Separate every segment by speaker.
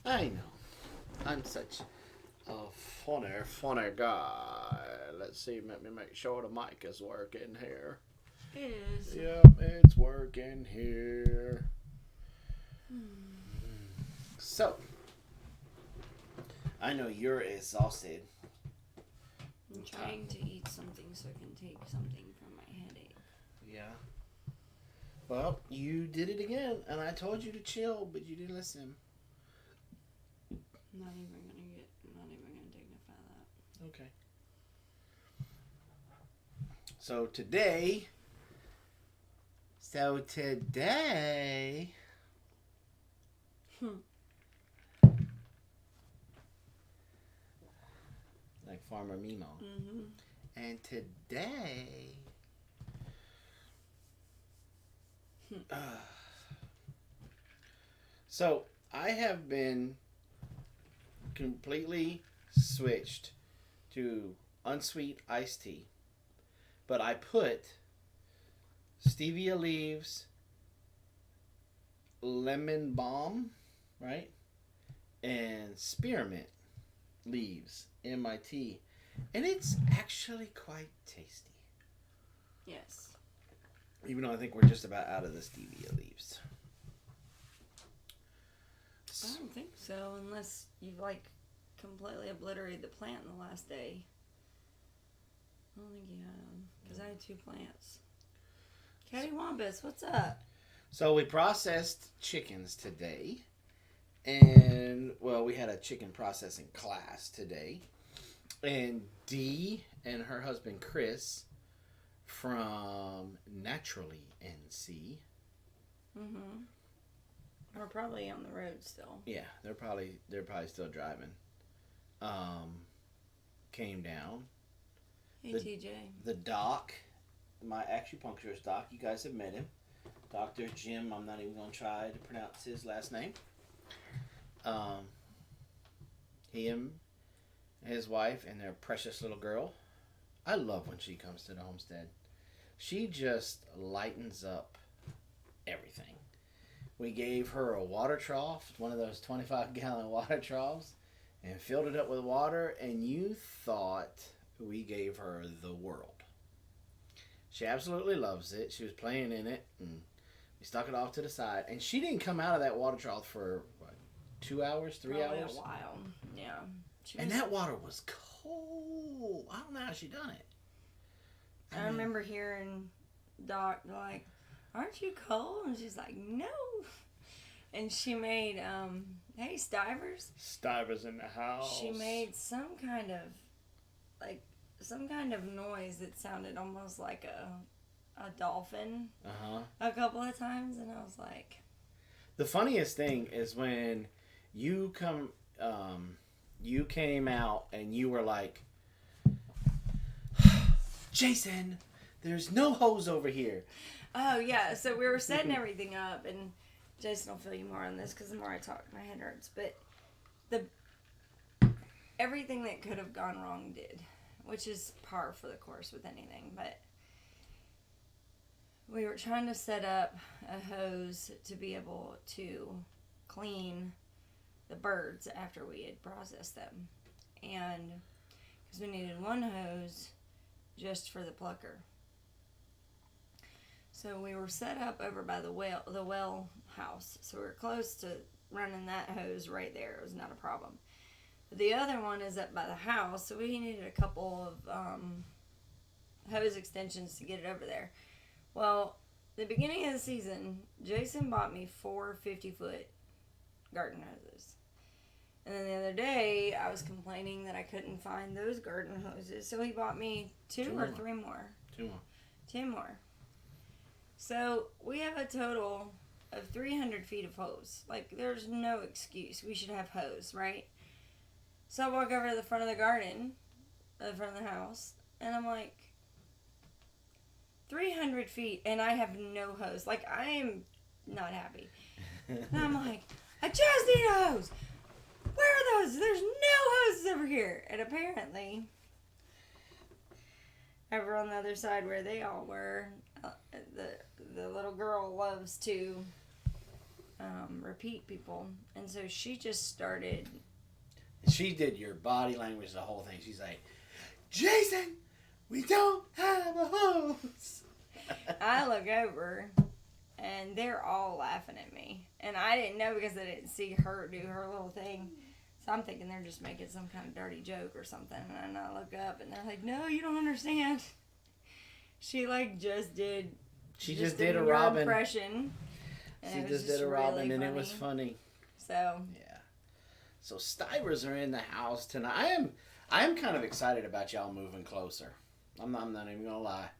Speaker 1: I know. I'm such a funny guy. Let's see, let me make sure the mic is working here.
Speaker 2: It is.
Speaker 1: Yep, it's working here. So, I know you're exhausted.
Speaker 2: I'm trying to eat something so I can take something from my headache.
Speaker 1: Yeah. Well, you did it again, and I told you to chill, but you didn't listen.
Speaker 2: Not even gonna dignify that.
Speaker 1: Okay. So today, like Farmer Mimo.
Speaker 2: Mm-hmm.
Speaker 1: And today, so I have been completely switched to unsweet iced tea, but I put stevia leaves, lemon balm, right, and spearmint leaves in my tea, and it's actually quite tasty.
Speaker 2: Yes.
Speaker 1: Even though I think we're just about out of the stevia leaves.
Speaker 2: I don't think so, unless you've completely obliterated the plant in the last day. I don't think you have, because I had 2 plants. Cattywampus, what's up?
Speaker 1: So we processed chickens today, and well, we had a chicken processing class today, and Dee and her husband Chris from Naturally NC.
Speaker 2: Mm-hmm. We're probably on the road still.
Speaker 1: Yeah, they're probably still driving. Came down.
Speaker 2: Hey, TJ.
Speaker 1: The doc, my acupuncturist doc, you guys have met him. Dr. Jim, I'm not even going to try to pronounce his last name. Him, his wife, and their precious little girl. I love when she comes to the homestead. She just lightens up everything. We gave her a water trough, one of those 25-gallon water troughs, and filled it up with water, and you thought we gave her the world. She absolutely loves it. She was playing in it, and we stuck it off to the side. And she didn't come out of that water trough for, what, 2 hours, 3
Speaker 2: Probably
Speaker 1: hours?
Speaker 2: a while, yeah.
Speaker 1: And that water was cold. I don't know how she done it.
Speaker 2: I remember hearing Doc like, "Aren't you cold?" And she's like, "No." And she made, hey, Stivers.
Speaker 1: Stivers in the house.
Speaker 2: She made some kind of noise that sounded almost like a dolphin. A couple of times, and I was like,
Speaker 1: the funniest thing is when you came out and you were like, Jason, there's no hose over here.
Speaker 2: Oh yeah, so we were setting everything up, and Jason will fill you more on this because the more I talk, my head hurts. But everything that could have gone wrong did, which is par for the course with anything. But we were trying to set up a hose to be able to clean the birds after we had processed them, and because we needed one hose just for the plucker. So we were set up over by the well house. So we were close to running that hose right there. It was not a problem. But the other one is up by the house, so we needed a couple of hose extensions to get it over there. Well, the beginning of the season, Jason bought me 4 50-foot garden hoses. And then the other day, I was complaining that I couldn't find those garden hoses, so he bought me 2 or 3 more.
Speaker 1: 2 more.
Speaker 2: 2 more. So we have a total of 300 feet of hose. Like, there's no excuse. We should have hose, right? So I walk over to the front of the garden, the front of the house, and I'm like, 300 feet, and I have no hose. Like, I am not happy. And I'm like, I just need a hose. Where are those? There's no hoses over here. And apparently, over on the other side where they all were, the little girl loves to repeat people, and so she just started.
Speaker 1: She did your body language, the whole thing. She's like, Jason, we don't have a hose.
Speaker 2: I look over, and they're all laughing at me, and I didn't know because I didn't see her do her little thing. So I'm thinking they're just making some kind of dirty joke or something, and I look up, and they're like, "No, you don't understand." She just did.
Speaker 1: She just did a Robin
Speaker 2: impression.
Speaker 1: She just did a Robin, and it was funny.
Speaker 2: So
Speaker 1: yeah. So Stivers are in the house tonight. I am kind of excited about y'all moving closer. I'm not even gonna lie.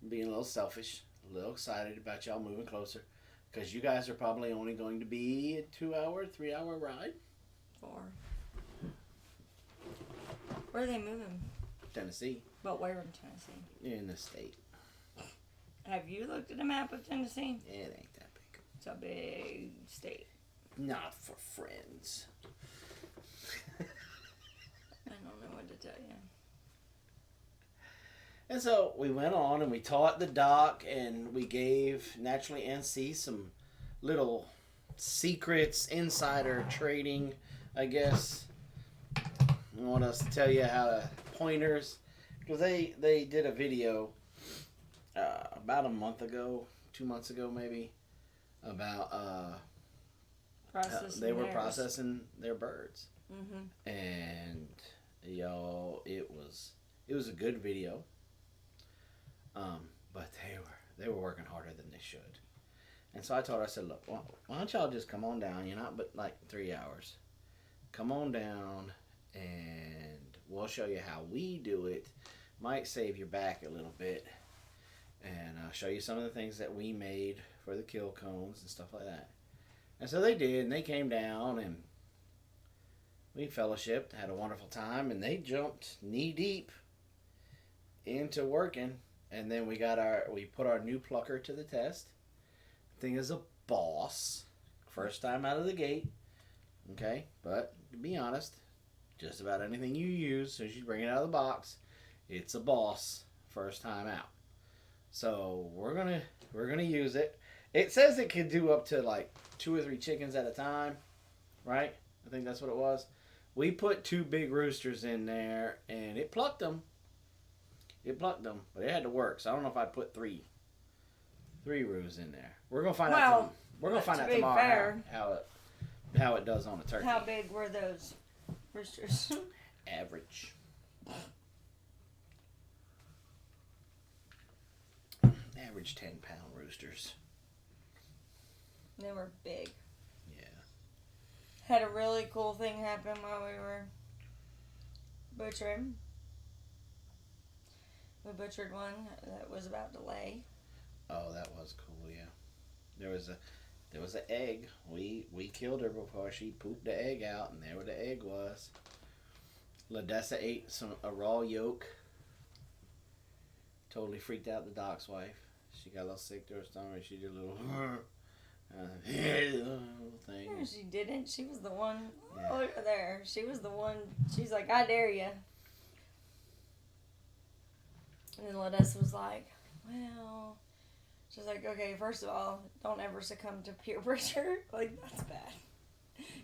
Speaker 1: I'm being a little selfish, a little excited about y'all moving closer, because you guys are probably only going to be a 2-hour, 3-hour ride.
Speaker 2: 4. Where are they moving?
Speaker 1: Tennessee.
Speaker 2: But where in Tennessee?
Speaker 1: In the state.
Speaker 2: Have you looked at a map of Tennessee?
Speaker 1: It ain't that big.
Speaker 2: It's a big state.
Speaker 1: Not for friends.
Speaker 2: I don't know what to tell you.
Speaker 1: And so we went on and we taught the doc, and we gave Naturally NC some little secrets, insider trading, I guess. I want us to tell you how to pointers, because they did a video about a month ago, 2 months ago maybe, about they were processing their birds. Mm-hmm. And y'all, it was a good video. But they were working harder than they should. And so I told her, I said, look, why don't y'all just come on down? You're not but like 3 hours. Come on down, and we'll show you how we do it. Might save your back a little bit. And I'll show you some of the things that we made for the kill cones and stuff like that. And so they did, and they came down, and we fellowshipped, had a wonderful time, and they jumped knee deep into working. And then we put our new plucker to the test. Thing is a boss. First time out of the gate. Okay? But to be honest, just about anything you use, as soon as you bring it out of the box, it's a boss first time out. So we're gonna use it. It says it can do up to like 2 or 3 chickens at a time, right? I think that's what it was. We put 2 big roosters in there, and it plucked them. But it had to work. So I don't know if I'd put 3 roos in there. We're gonna find out. We're gonna find out tomorrow how it does on a turkey.
Speaker 2: How big were those roosters?
Speaker 1: Average. Average 10-pound roosters.
Speaker 2: They were big.
Speaker 1: Yeah.
Speaker 2: Had a really cool thing happen while we were butchering. We butchered one that was about to lay.
Speaker 1: Oh, that was cool, yeah. There was an egg. We killed her before she pooped the egg out, and there where the egg was. Ladessa ate a raw yolk. Totally freaked out the doc's wife. She got a little sick to her stomach. She did a little thing.
Speaker 2: No, she didn't. She was the one
Speaker 1: Yeah.
Speaker 2: over there. She was the one. She's like, I dare you. And then Ladessa was like, well, she's like, okay, first of all, don't ever succumb to peer pressure. Like, that's bad.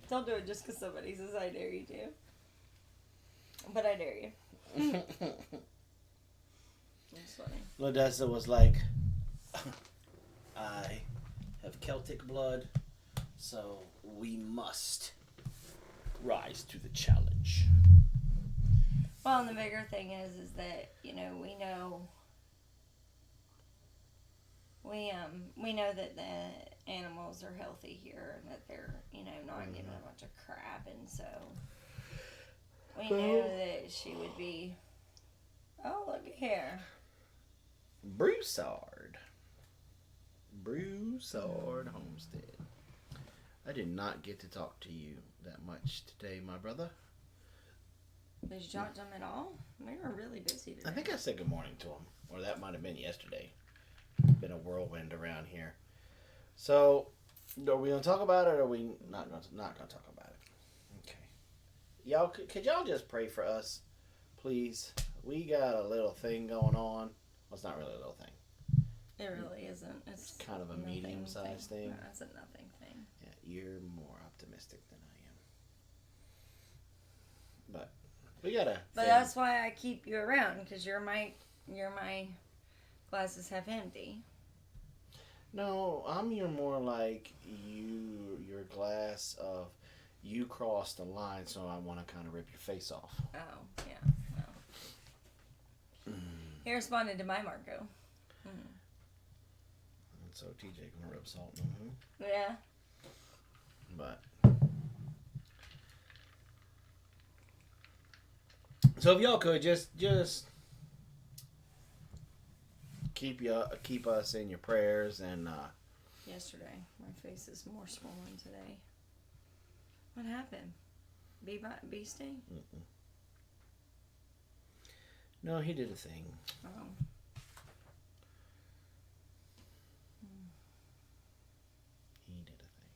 Speaker 2: Don't do it just because somebody says I dare you to. But I dare you. That's funny.
Speaker 1: Ladessa was like, I have Celtic blood, so we must rise to the challenge.
Speaker 2: Well, and the bigger thing is that, we know that the animals are healthy here and that they're, not getting a bunch of crap, and so we knew that she would be, oh, look here.
Speaker 1: Broussard Homestead. I did not get to talk to you that much today, my brother.
Speaker 2: Did you talk to them at all? We were really busy today.
Speaker 1: I think I said good morning to them, or that might have been yesterday. Been a whirlwind around here. So, are we gonna talk about it, or are we not gonna talk about it? Okay. Y'all, could y'all just pray for us, please? We got a little thing going on. Well, it's not really a little thing.
Speaker 2: It really isn't. It's
Speaker 1: kind of a medium-sized thing.
Speaker 2: No, it's a nothing thing.
Speaker 1: Yeah. You're more optimistic than I am. But we gotta.
Speaker 2: But that's why I keep you around, because you're my glasses half empty.
Speaker 1: No, I'm your more like your glass of you crossed the line, so I want to kind of rip your face off.
Speaker 2: Oh, yeah. Well. He responded to my Marco.
Speaker 1: And so TJ gonna rub salt in the wound.
Speaker 2: Yeah.
Speaker 1: But so if y'all could just keep us in your prayers and
Speaker 2: Yesterday, my face is more swollen today. What happened? Bee sting?
Speaker 1: No, he did a thing.
Speaker 2: Oh.
Speaker 1: He did a thing.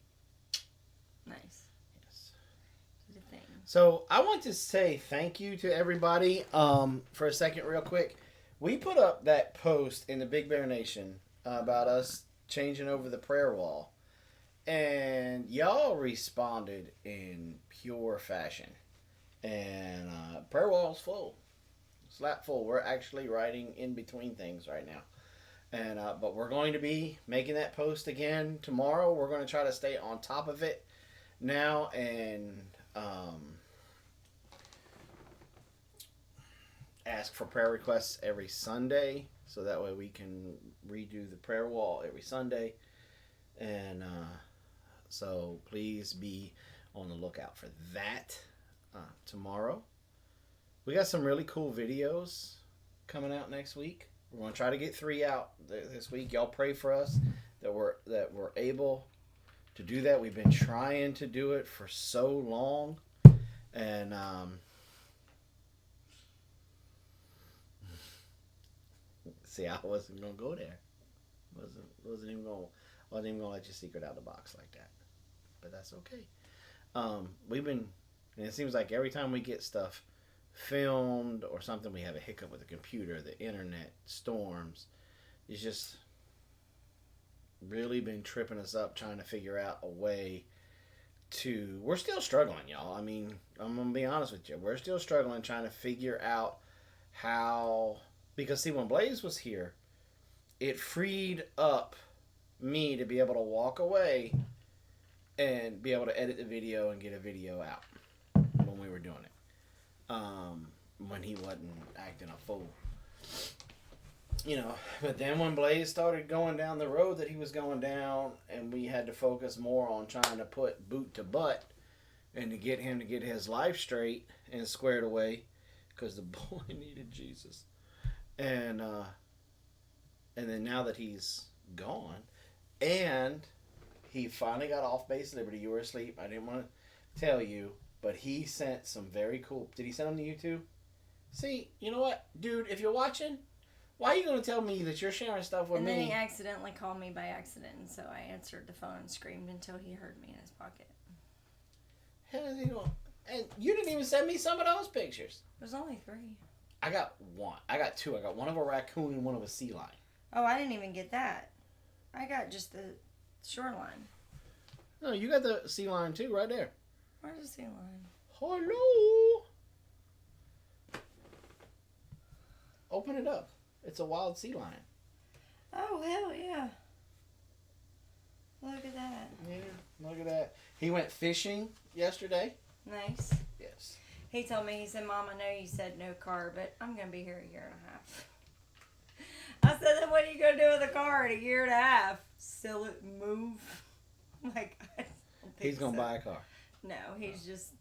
Speaker 2: Nice.
Speaker 1: Yes.
Speaker 2: Did a thing.
Speaker 1: So I want to say thank you to everybody. For a second, real quick, we put up that post in the Big Bear Nation about us changing over the prayer wall, and y'all responded in pure fashion. And prayer wall's full, slap full. We're actually writing in between things right now. And but we're going to be making that post again tomorrow. We're going to try to stay on top of it now and ask for prayer requests every Sunday, so that way we can redo the prayer wall every Sunday. And so please be on the lookout for that tomorrow. We got some really cool videos coming out next week. We're going to try to get 3 out this week. Y'all pray for us that we're able to do that. We've been trying to do it for so long, and see, I wasn't gonna go there. Wasn't even gonna let you secret out the box like that. But that's okay. We've been, and it seems like every time we get stuff filmed or something, we have a hiccup with the computer, the internet, storms. It's just really been tripping us up trying to figure out a way to. We're still struggling, y'all. I mean, I'm gonna be honest with you. We're still struggling trying to figure out how. Because see, when Blaze was here, it freed up me to be able to walk away and be able to edit the video and get a video out when we were doing it. When he wasn't acting a fool. You know, but then when Blaze started going down the road that he was going down, and we had to focus more on trying to put boot to butt and to get him to get his life straight and squared away, because the boy needed Jesus. And then now that he's gone, and he finally got off base Liberty. You were asleep. I didn't want to tell you, but he sent some very cool. Did he send them to you too? See, you know what, dude? If you're watching, why are you going to tell me that you're sharing stuff with me?
Speaker 2: And then he accidentally called me by accident, and so I answered the phone and screamed until he heard me in his pocket.
Speaker 1: Hell is he doing? And you didn't even send me some of those pictures.
Speaker 2: There's only 3.
Speaker 1: I got 1. I got 2. I got one of a raccoon and one of a sea lion.
Speaker 2: Oh, I didn't even get that. I got just the shoreline.
Speaker 1: No, you got the sea lion too, right there.
Speaker 2: Where's the sea lion?
Speaker 1: Hello. Open it up. It's a wild sea lion.
Speaker 2: Oh, hell yeah. Look at that.
Speaker 1: Yeah, look at that. He went fishing yesterday.
Speaker 2: Nice.
Speaker 1: Yes.
Speaker 2: He told me, he said, Mom, I know you said no car, but I'm going to be here a year and a half. I said, then what are you going to do with the car in a year and a half? Sell it and move? I'm like, I don't think
Speaker 1: He's going to buy a car.
Speaker 2: No, he's just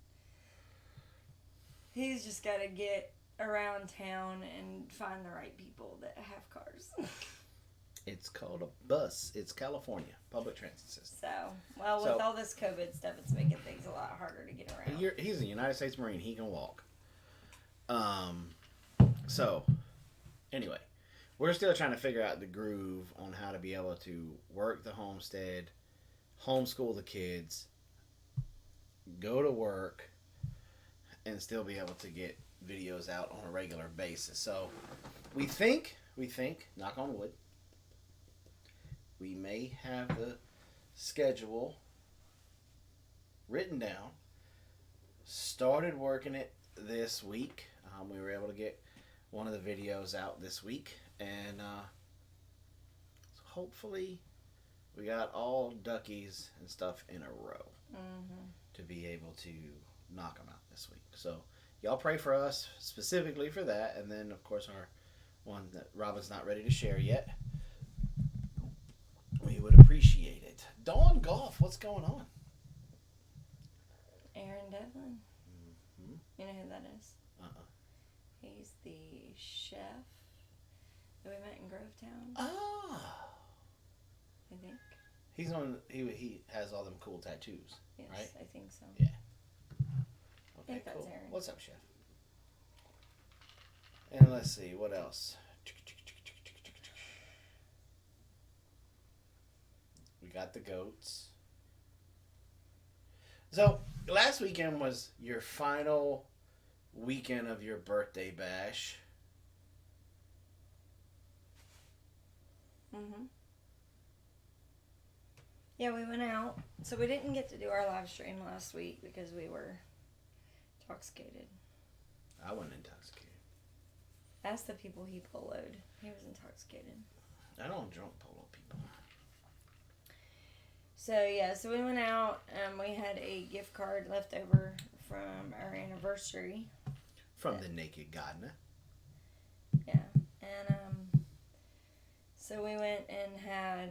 Speaker 2: got to get around town and find the right people that have cars.
Speaker 1: It's called a bus. It's California public transit system.
Speaker 2: So, with all this COVID stuff, it's making things a lot harder to get around.
Speaker 1: He's a United States Marine. He can walk. So, anyway, we're still trying to figure out the groove on how to be able to work the homestead, homeschool the kids, go to work, and still be able to get videos out on a regular basis. So, we think, knock on wood, we may have the schedule written down. Started working it this week. We were able to get one of the videos out this week, and so hopefully we got all duckies and stuff in a row to be able to knock them out this week. So y'all pray for us specifically for that, and then of course our one that Robin's not ready to share yet. We would appreciate it. Dawn Golf, what's going on?
Speaker 2: Aaron Devlin.
Speaker 1: Mm-hmm.
Speaker 2: You know who that is? He's the chef that we met in Grovetown.
Speaker 1: Ah.
Speaker 2: I think.
Speaker 1: He's on. He has all them cool tattoos.
Speaker 2: Yes,
Speaker 1: right?
Speaker 2: I think so.
Speaker 1: Yeah.
Speaker 2: I think that's
Speaker 1: cool.
Speaker 2: Aaron.
Speaker 1: What's up, chef? And let's see what else. We got the goats. So last weekend was your final weekend of your birthday bash.
Speaker 2: Yeah, we went out. So we didn't get to do our live stream last week because we were intoxicated.
Speaker 1: I wasn't intoxicated.
Speaker 2: Ask the people he poloed. He was intoxicated.
Speaker 1: I don't drunk polo people.
Speaker 2: So yeah, so we went out and we had a gift card left over from our anniversary.
Speaker 1: From the Naked Gardener.
Speaker 2: Yeah. And so we went and had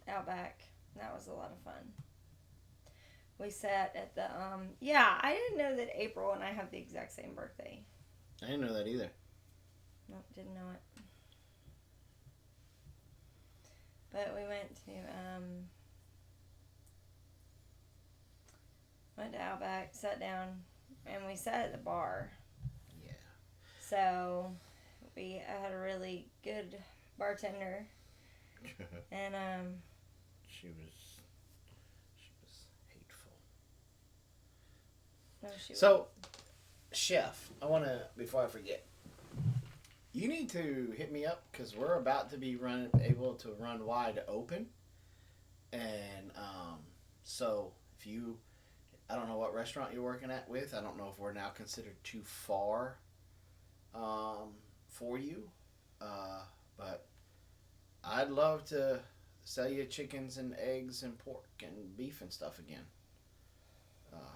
Speaker 2: Outback. That was a lot of fun. We sat at the yeah, I didn't know that April and I have the exact same birthday.
Speaker 1: I didn't know that either.
Speaker 2: Nope, didn't know it. But we went to Outback, sat down, and we sat at the bar.
Speaker 1: Yeah.
Speaker 2: So we had a really good bartender, and
Speaker 1: she was hateful.
Speaker 2: no, she
Speaker 1: So,
Speaker 2: wasn't.
Speaker 1: chef, I want to, before I forget, you need to hit me up because we're about to be able to run wide open, and so if you, I don't know what restaurant you're working at with. I don't know if we're now considered too far for you, but I'd love to sell you chickens and eggs and pork and beef and stuff again.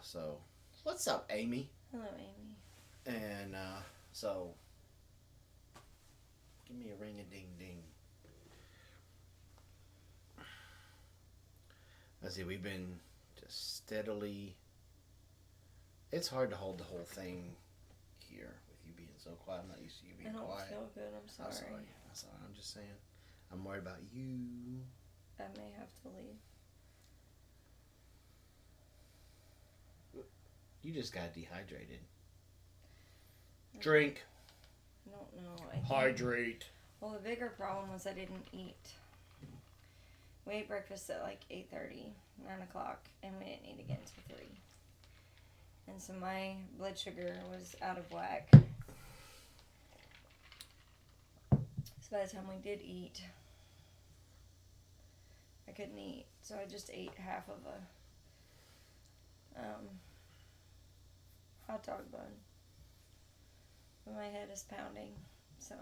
Speaker 1: So, what's up, Amy?
Speaker 2: Hello, Amy.
Speaker 1: And so, give me a ring-a-ding-ding. Let's see, we've been just steadily... It's hard to hold the whole thing here with you being so quiet. I'm not used to you being quiet.
Speaker 2: I don't feel good. I'm sorry.
Speaker 1: I'm sorry. I'm just saying. I'm worried about you.
Speaker 2: I may have to leave.
Speaker 1: You just got dehydrated. Drink.
Speaker 2: I don't know.
Speaker 1: Hydrate.
Speaker 2: Well, the bigger problem was I didn't eat. We ate breakfast at like 8:30, 9 o'clock, and we didn't eat again until 3. And so my blood sugar was out of whack. So by the time we did eat, I couldn't eat. So I just ate half of a hot dog bun. But my head is pounding, so...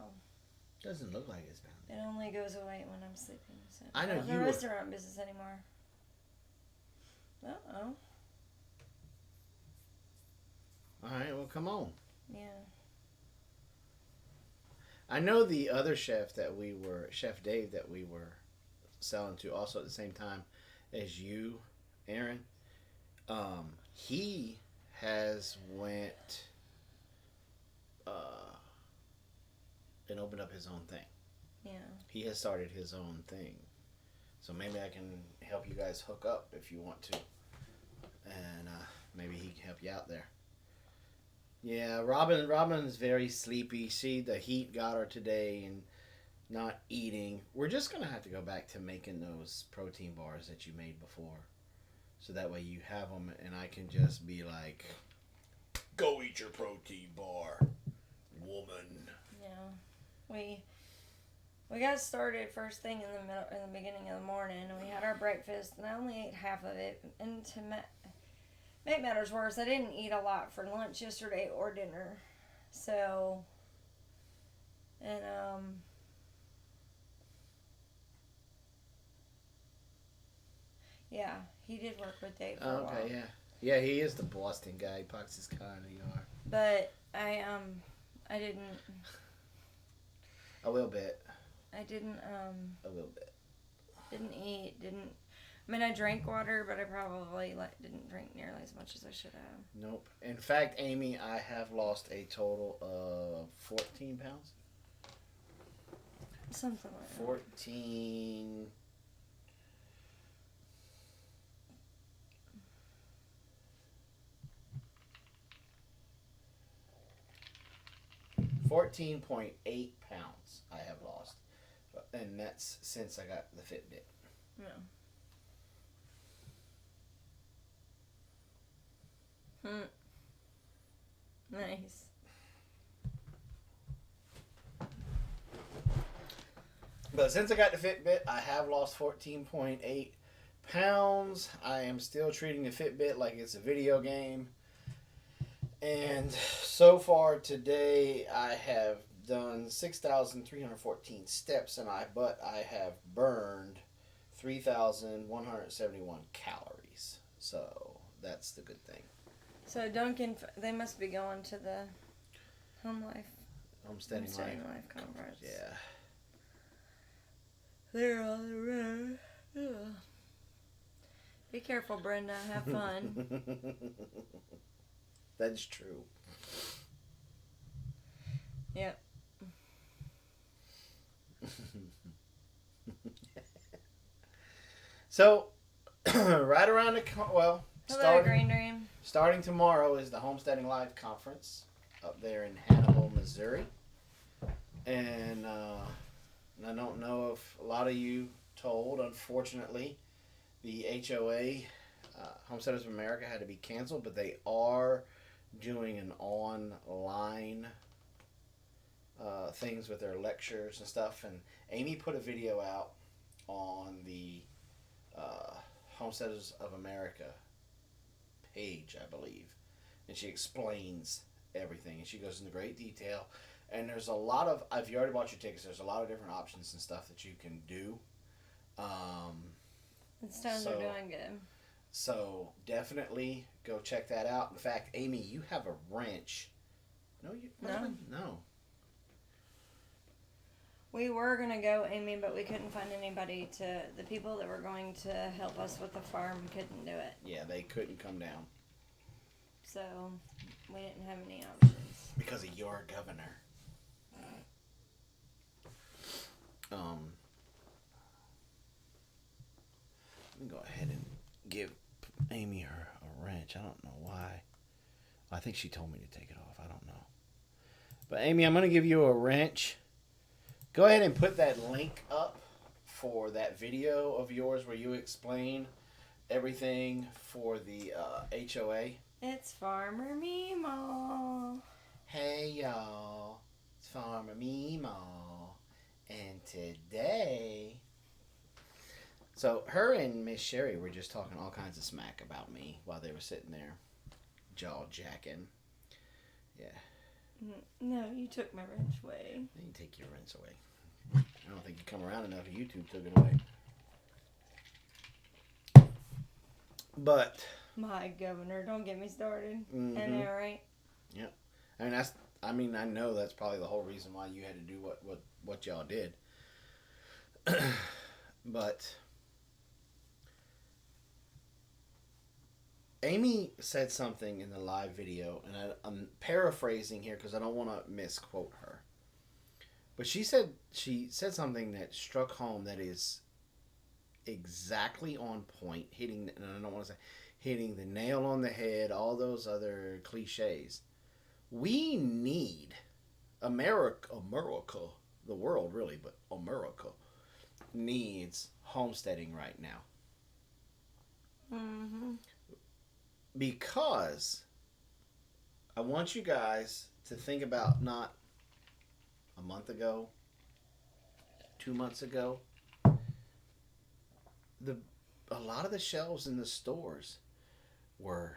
Speaker 1: Doesn't look like it's pounding.
Speaker 2: It only goes away when I'm sleeping. So
Speaker 1: I know
Speaker 2: don't
Speaker 1: you
Speaker 2: have
Speaker 1: were...
Speaker 2: restaurant business anymore. Uh-oh.
Speaker 1: Alright, well, come on.
Speaker 2: Yeah.
Speaker 1: I know the other chef Chef Dave, that we were selling to also at the same time as you, Aaron. He has went and opened up his own thing.
Speaker 2: Yeah.
Speaker 1: He has started his own thing. So maybe I can help you guys hook up if you want to. And maybe he can help you out there. Yeah, Robin's very sleepy. The heat got her today and not eating. We're just going to have to go back to making those protein bars that you made before. So that way you have them and I can just be like, go eat your protein bar, woman.
Speaker 2: Yeah. We got started first thing in the beginning of the morning, and we had our breakfast, and I only ate half of it. And to make matters worse, I didn't eat a lot for lunch yesterday or dinner. So, and yeah, he did work with Dave for a while.
Speaker 1: Okay, yeah. Yeah, he is the Boston guy. He parks his car in the yard.
Speaker 2: But I didn't.
Speaker 1: A little bit.
Speaker 2: I didn't
Speaker 1: A little bit.
Speaker 2: Didn't eat. Didn't. I mean, I drank water, but I probably didn't drink nearly as much as I should have.
Speaker 1: Nope. In fact, Amy, I have lost a total of 14 pounds.
Speaker 2: Something like that.
Speaker 1: 14. 14.8 pounds I have lost. And that's since I got the Fitbit.
Speaker 2: Yeah. Nice.
Speaker 1: But since I got the Fitbit, I have lost 14.8 pounds. I am still treating the Fitbit like it's a video game. And so far today, I have done 6,314 steps, but I have burned 3,171 calories. So that's the good thing.
Speaker 2: So Duncan, they must be going to the
Speaker 1: Homesteading
Speaker 2: Life conference.
Speaker 1: Yeah.
Speaker 2: They're on the road. Ugh. Be careful, Brenda. Have fun.
Speaker 1: That's true.
Speaker 2: Yep.
Speaker 1: So, right around
Speaker 2: Hello, Green Dream.
Speaker 1: Starting tomorrow is the Homesteading Live Conference up there in Hannibal, Missouri. And I don't know if a lot of you told, unfortunately, the HOA, Homesteaders of America, had to be canceled, but they are doing an online things with their lectures and stuff. And Amy put a video out on the Homesteaders of America page, I believe, and she explains everything, and she goes into great detail. And there's a lot of, if you already bought your tickets, there's a lot of different options and stuff that you can do.
Speaker 2: It's time they're doing good.
Speaker 1: So definitely go check that out. In fact, Amy, you have a wrench. No.
Speaker 2: We were going to go, Amy, but we couldn't find anybody the people that were going to help us with the farm couldn't do it.
Speaker 1: Yeah, they couldn't come down.
Speaker 2: So, we didn't have any options.
Speaker 1: Because of your governor. Let me go ahead and give Amy her a wrench. I don't know why. I think she told me to take it off. I don't know. But Amy, I'm going to give you a wrench. Go ahead and put that link up for that video of yours where you explain everything for the HOA.
Speaker 2: It's Farmer Meemaw.
Speaker 1: Hey y'all, it's Farmer Meemaw. And today... So her and Miss Sherry were just talking all kinds of smack about me while they were sitting there jaw-jacking. Yeah.
Speaker 2: No, you took my wrench away.
Speaker 1: You take your wrench away. I don't think you come around enough. YouTube took it away. But
Speaker 2: my governor, don't get me started.
Speaker 1: Mm-hmm.
Speaker 2: I know, right?
Speaker 1: Yep. I know that's probably the whole reason why you had to do what y'all did. But Amy said something in the live video, and I'm paraphrasing here because I don't want to misquote her. But she said something that struck home that is exactly on point, and I don't want to say hitting the nail on the head, all those other cliches. We need America, the world really, but America needs homesteading right now.
Speaker 2: Mm-hmm.
Speaker 1: Because I want you guys to think about not a month ago, 2 months ago, a lot of the shelves in the stores were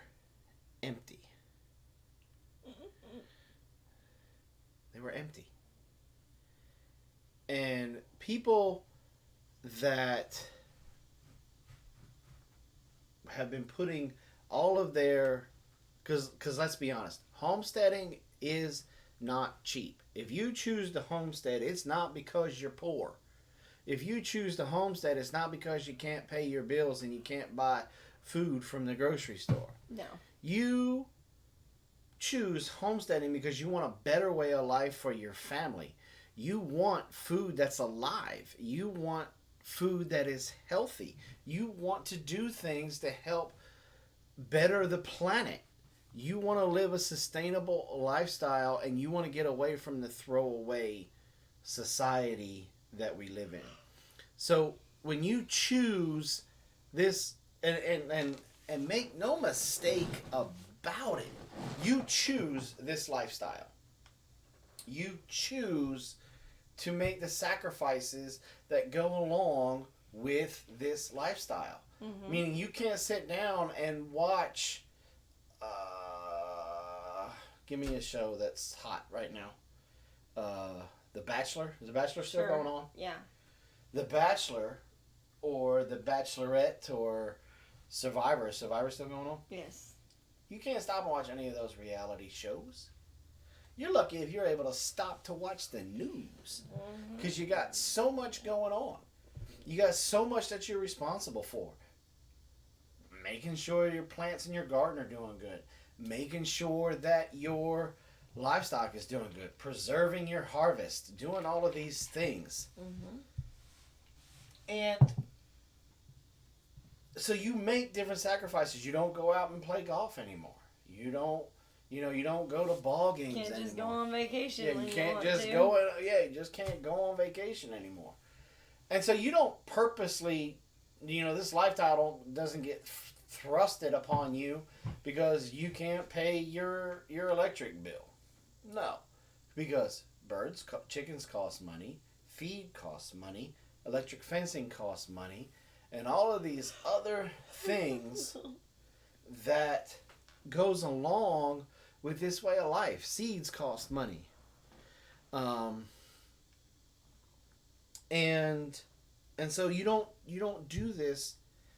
Speaker 1: empty. They were empty. And people that have been putting all of their, because let's be honest, homesteading is not cheap. If you choose to homestead, it's not because you're poor. If you choose to homestead, it's not because you can't pay your bills and you can't buy food from the grocery store.
Speaker 2: No.
Speaker 1: You choose homesteading because you want a better way of life for your family. You want food that's alive. You want food that is healthy. You want to do things to help better the planet. You want to live a sustainable lifestyle, and you want to get away from the throwaway society that we live in. So when you choose this, and make no mistake about it, you choose this lifestyle. You choose to make the sacrifices that go along with this lifestyle. Mm-hmm. Meaning you can't sit down and watch, give me a show that's hot right now. The Bachelor. Is The Bachelor still going on?
Speaker 2: Yeah. The
Speaker 1: Bachelor or The Bachelorette or Survivor. Is Survivor still going on?
Speaker 2: Yes.
Speaker 1: You can't stop and watch any of those reality shows. You're lucky if you're able to stop to watch the news. Because you got so much going on. You got so much that you're responsible for. Making sure your plants in your garden are doing good. Making sure that your livestock is doing good. Preserving your harvest. Doing all of these things. Mm-hmm. And so you make different sacrifices. You don't go out and play golf anymore. You don't go to ball games anymore.
Speaker 2: You can't just go on vacation.
Speaker 1: Yeah, you can't just go. You just can't go on vacation anymore. And so you don't purposely, this lifestyle doesn't get thrusted upon you because you can't pay your electric bill. No, because chickens cost money, feed costs money, electric fencing costs money, and all of these other things that goes along with this way of life. Seeds cost money. And so you don't do this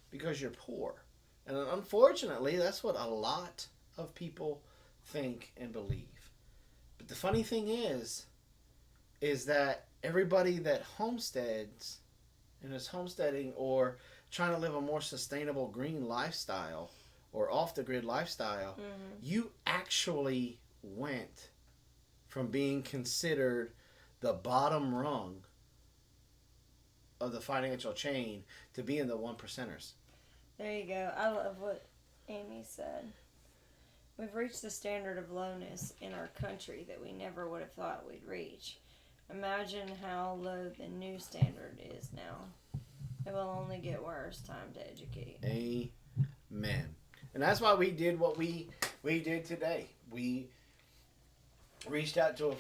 Speaker 1: because you're poor. And unfortunately, that's what a lot of people think and believe. But the funny thing is that everybody that homesteads and is homesteading or trying to live a more sustainable green lifestyle or off-the-grid lifestyle, you actually went from being considered the bottom rung of the financial chain to being the 1%ers.
Speaker 2: There you go. I love what Amy said. We've reached the standard of lowness in our country that we never would have thought we'd reach. Imagine how low the new standard is now. It will only get worse. Time to educate.
Speaker 1: Amen. And that's why we did what we did today. We reached out to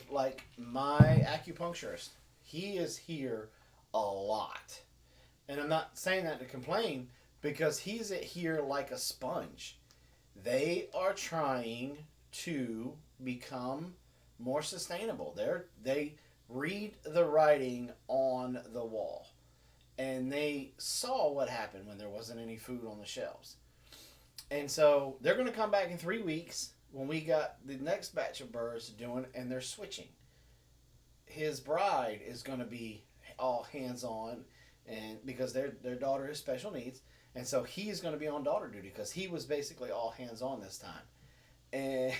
Speaker 1: my acupuncturist. He is here a lot. And I'm not saying that to complain because he's here like a sponge. They are trying to become more sustainable. They read the writing on the wall. And they saw what happened when there wasn't any food on the shelves. And so they're going to come back in 3 weeks when we got the next batch of birds doing, and they're switching. His bride is going to be all hands-on, and because their daughter has special needs, and so he's going to be on daughter duty because he was basically all hands-on this time. And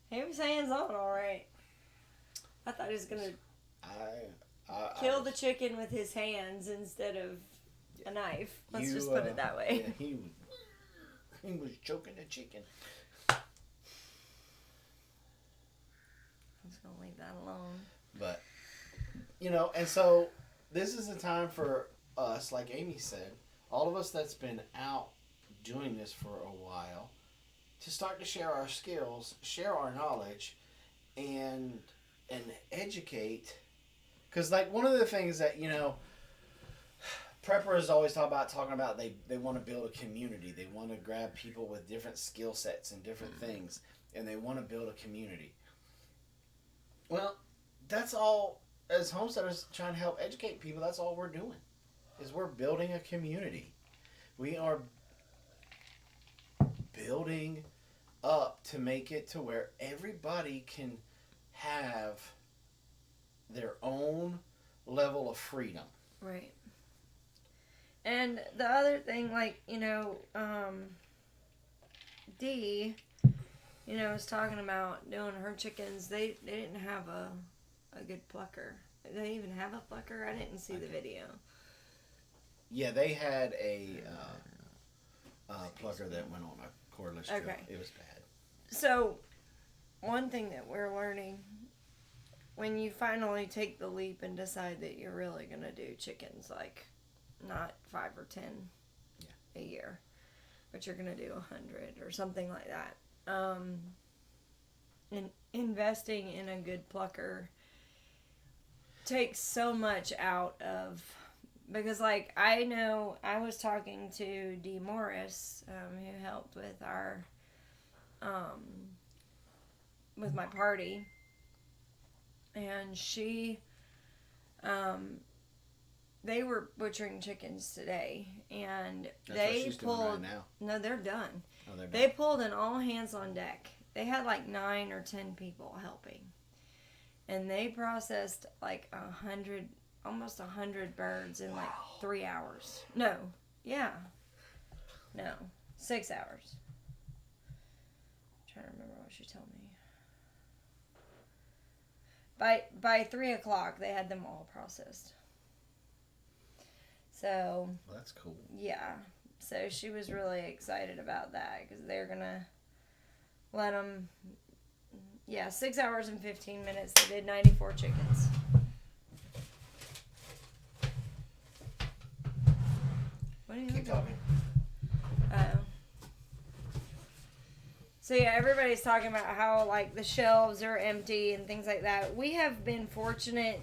Speaker 2: he was hands-on, all right. I thought he was going to kill the chicken with his hands instead of a knife. Let's just put it that way.
Speaker 1: Yeah, he was choking the chicken.
Speaker 2: I'm just going to leave that alone.
Speaker 1: But, and so this is the time for us, like Amy said, all of us that's been out doing this for a while, to start to share our skills, share our knowledge, and and educate. Because, like, one of the things that, preppers always talking about they want to build a community. They want to grab people with different skill sets and different things, and they want to build a community. Well, that's all, as homesteaders trying to help educate people, that's all we're doing, is we're building a community. We are building up to make it to where everybody can have their own level of freedom.
Speaker 2: Right. And the other thing, like, Dee, was talking about doing her chickens. They didn't have a good plucker. Did they even have a plucker? I didn't see the video.
Speaker 1: Yeah, they had a plucker that went on a cordless drill.
Speaker 2: Okay.
Speaker 1: It was bad.
Speaker 2: So, one thing that we're learning, when you finally take the leap and decide that you're really going to do chickens, like, not 5 or 10 a year, but you're going to do 100 or something like that. And investing in a good plucker takes so much out of, because, like, I know I was talking to Dee Morris, who helped with our with my party, and she they were butchering chickens today, and
Speaker 1: That's
Speaker 2: they
Speaker 1: what she's
Speaker 2: pulled.
Speaker 1: doing right now.
Speaker 2: No, they're done.
Speaker 1: Oh, they're
Speaker 2: They
Speaker 1: done.
Speaker 2: pulled an all hands on deck. They had like 9 or 10 people helping, and they processed like 100, almost 100 birds in like 3 hours. No, 6 hours. I'm trying to remember what she told me. By 3 o'clock, they had them all processed. So,
Speaker 1: Well, that's cool.
Speaker 2: yeah. So she was really excited about that because they're going to let them, 6 hours and 15 minutes. They did 94 chickens. What are you
Speaker 1: Keep talking.
Speaker 2: So yeah, everybody's talking about how like the shelves are empty and things like that. We have been fortunate.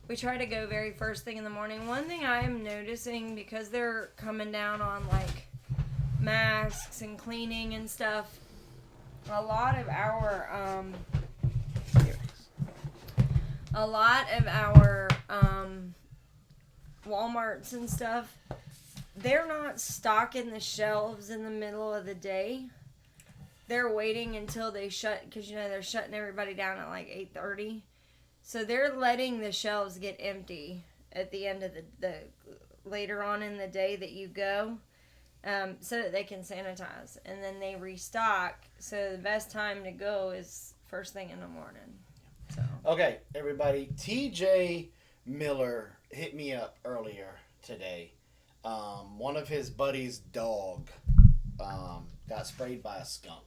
Speaker 2: We try to go very first thing in the morning. One thing I'm noticing, because they're coming down on like masks and cleaning and stuff, a lot of our Walmarts and stuff, they're not stocking the shelves in the middle of the day. They're waiting until they shut, because they're shutting everybody down at like 8:30. So they're letting the shelves get empty at the end of the later on in the day that you go, so that they can sanitize, and then they restock. So the best time to go is first thing in the morning. So
Speaker 1: Okay, everybody. TJ Miller hit me up earlier today. One of his buddy's dog got sprayed by a skunk.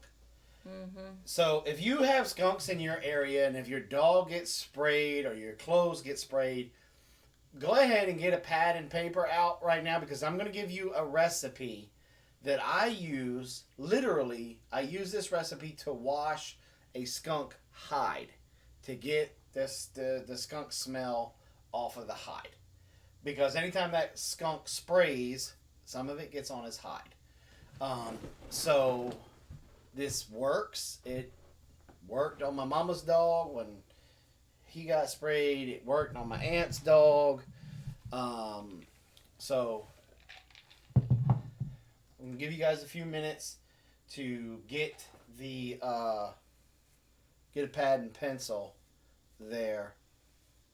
Speaker 2: Mm-hmm.
Speaker 1: So if you have skunks in your area, and if your dog gets sprayed or your clothes get sprayed, go ahead and get a pad and paper out right now, because I'm going to give you a recipe that I use. Literally, I use this recipe to wash a skunk hide, to get the skunk smell off of the hide. Because anytime that skunk sprays, some of it gets on his hide. So this works. It worked on my mama's dog when he got sprayed. It worked on my aunt's dog. So I'm gonna give you guys a few minutes to get the get a pad and pencil there,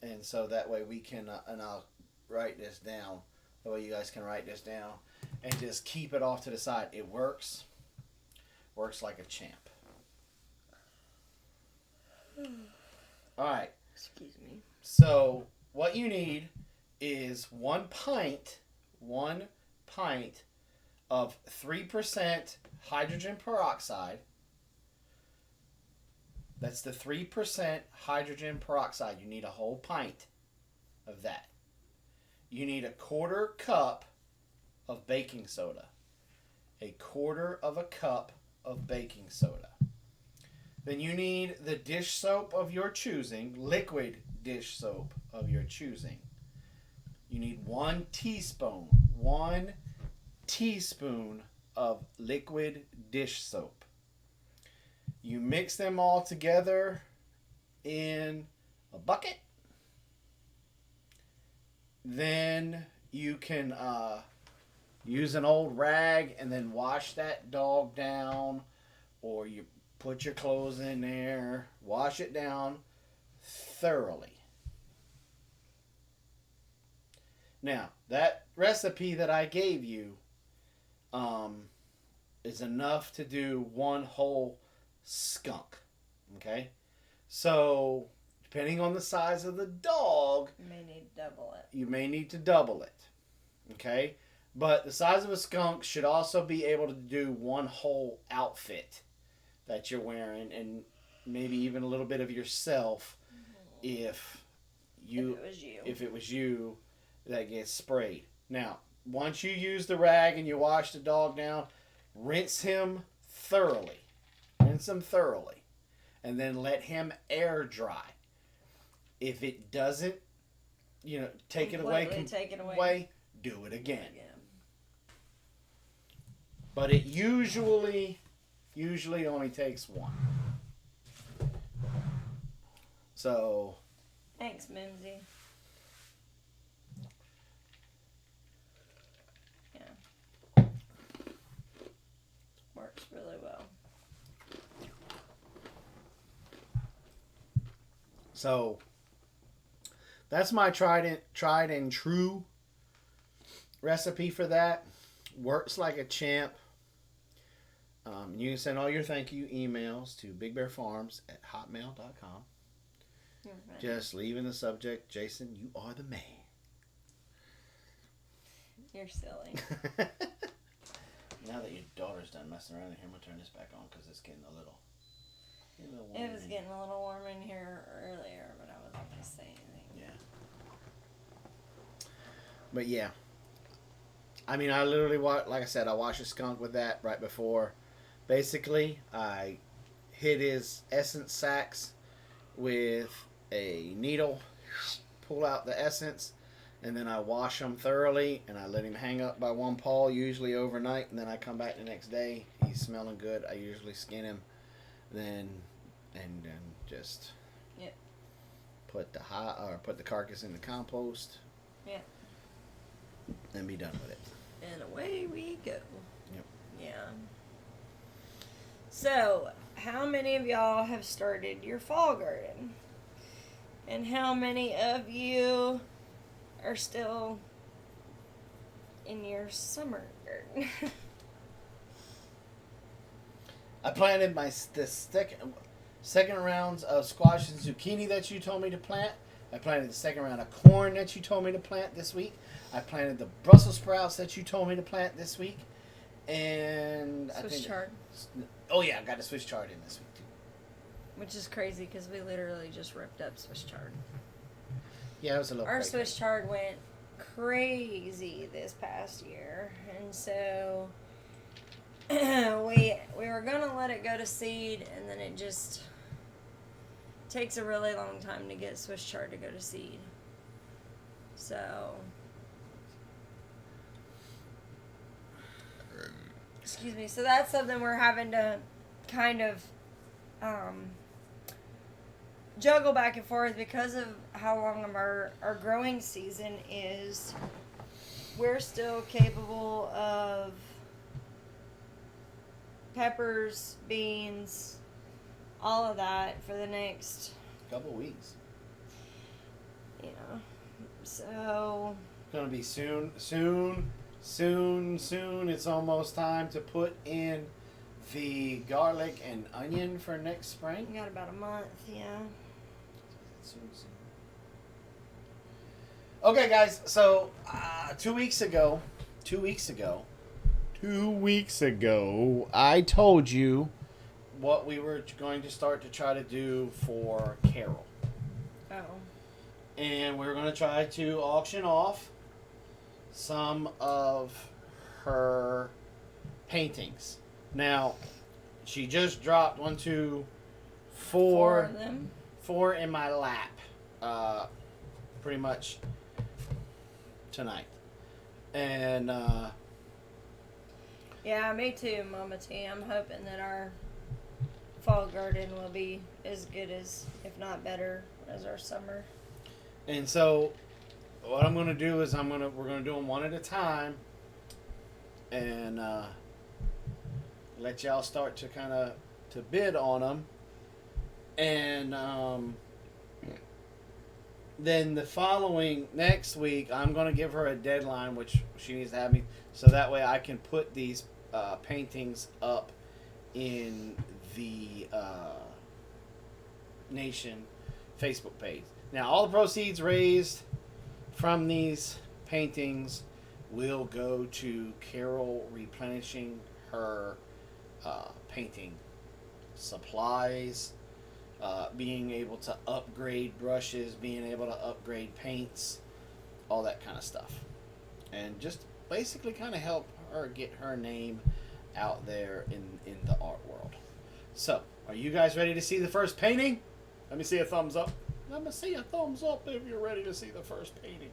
Speaker 1: and so that way we can and I'll write this down. That way you guys can write this down and just keep it off to the side. It works like a champ. All right.
Speaker 2: excuse me.
Speaker 1: So what you need is 1 pint of 3% hydrogen peroxide. That's the 3% hydrogen peroxide. You need a whole pint of that. You need a 1/4 cup of baking soda. A 1/4 of a cup of baking soda. Then you need the dish soap of your choosing, liquid dish soap of your choosing. You need 1 teaspoon of liquid dish soap. You mix them all together in a bucket. Then you can use an old rag and then wash that dog down, or you put your clothes in there, wash it down thoroughly. Now, that recipe that I gave you is enough to do one whole skunk. Okay? So, depending on the size of the dog,
Speaker 2: You may need to double it.
Speaker 1: you may need to double it. Okay? But the size of a skunk should also be able to do one whole outfit that you're wearing, and maybe even a little bit of yourself if it was you that gets sprayed. Now, once you use the rag and you wash the dog down, rinse him thoroughly. And then let him air dry. If it doesn't, take it away, do it again. But it usually only takes one. So.
Speaker 2: Thanks, Mimsy. Yeah. Works really well.
Speaker 1: So that's my tried and true recipe for that. Works like a champ. You can send all your thank you emails to bigbearfarms@hotmail.com.
Speaker 2: Right.
Speaker 1: Just leave in the subject, Jason, you are the man.
Speaker 2: You're silly.
Speaker 1: Now that your daughter's done messing around in here, I'm going to turn this back on because it's getting a little warm.
Speaker 2: It was getting a little warm in here earlier, but I wasn't going to say anything.
Speaker 1: Yeah. But yeah. I mean, I literally, like I said, I washed a skunk with that right before. Basically, I hit his essence sacs with a needle, pull out the essence, and then I wash him thoroughly, and I let him hang up by one paw, usually overnight, and then I come back the next day. He's smelling good. I usually skin him, then just put the carcass in the compost.
Speaker 2: Yeah.
Speaker 1: And be done with it.
Speaker 2: And away we go.
Speaker 1: Yep.
Speaker 2: Yeah. So, how many of y'all have started your fall garden? And how many of you are still in your summer garden?
Speaker 1: I planted the second rounds of squash and zucchini that you told me to plant. I planted the second round of corn that you told me to plant this week. I planted the Brussels sprouts that you told me to plant this week. And
Speaker 2: Swiss chard.
Speaker 1: Oh yeah, I got a Swiss chard in this week too.
Speaker 2: Which is crazy because we literally just ripped up Swiss chard.
Speaker 1: Yeah, it was a little.
Speaker 2: Our
Speaker 1: crazy.
Speaker 2: Swiss chard went crazy this past year, and so we were gonna let it go to seed, and then it just takes a really long time to get Swiss chard to go to seed. So. Excuse me. So that's something we're having to kind of juggle back and forth because of how long of our growing season is. We're still capable of peppers, beans, all of that for the next
Speaker 1: couple weeks.
Speaker 2: So.
Speaker 1: It's gonna be soon. It's almost time to put in the garlic and onion for next spring.
Speaker 2: We got about a month, yeah.
Speaker 1: Soon. Okay, guys. So 2 weeks ago, I told you what we were going to start to try to do for Carol.
Speaker 2: Oh.
Speaker 1: And we're going to try to auction off some of her paintings. Now, she just dropped
Speaker 2: Four
Speaker 1: four
Speaker 2: of them.
Speaker 1: four in my lap, pretty much tonight. And
Speaker 2: Yeah, me too, Mama T. I'm hoping that our fall garden will be as good as, if not better, as our summer.
Speaker 1: and so what I'm gonna do is we're gonna do them one at a time, and let y'all start to kind of to bid on them, and then the following next week I'm gonna give her a deadline, which she needs to have me, so that way I can put these paintings up in the Nation Facebook page. Now, all the proceeds raised from these paintings will go to Carol replenishing her painting supplies, being able to upgrade brushes, being able to upgrade paints, all that kind of stuff. And just basically kind of help her get her name out there in the art world. So, are you guys ready to see the first painting? Let me see a thumbs up. Let me see a thumbs up if you're ready to see the first painting.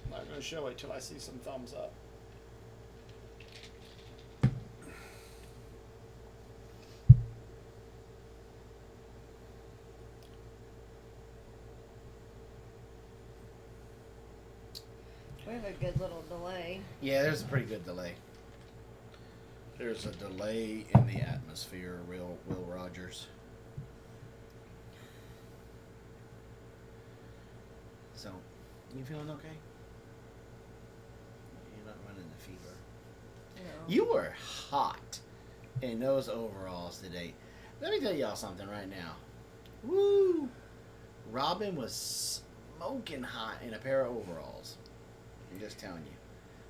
Speaker 1: I'm not going to show it till I see some thumbs up.
Speaker 2: We have a good little delay.
Speaker 1: Yeah, there's a pretty good delay. There's a delay in the atmosphere, Will Rogers. So, you feeling okay? You're not running the fever.
Speaker 2: No.
Speaker 1: You were hot in those overalls today. Let me tell y'all something right now. Woo! Robin was smoking hot in a pair of overalls. I'm just telling you.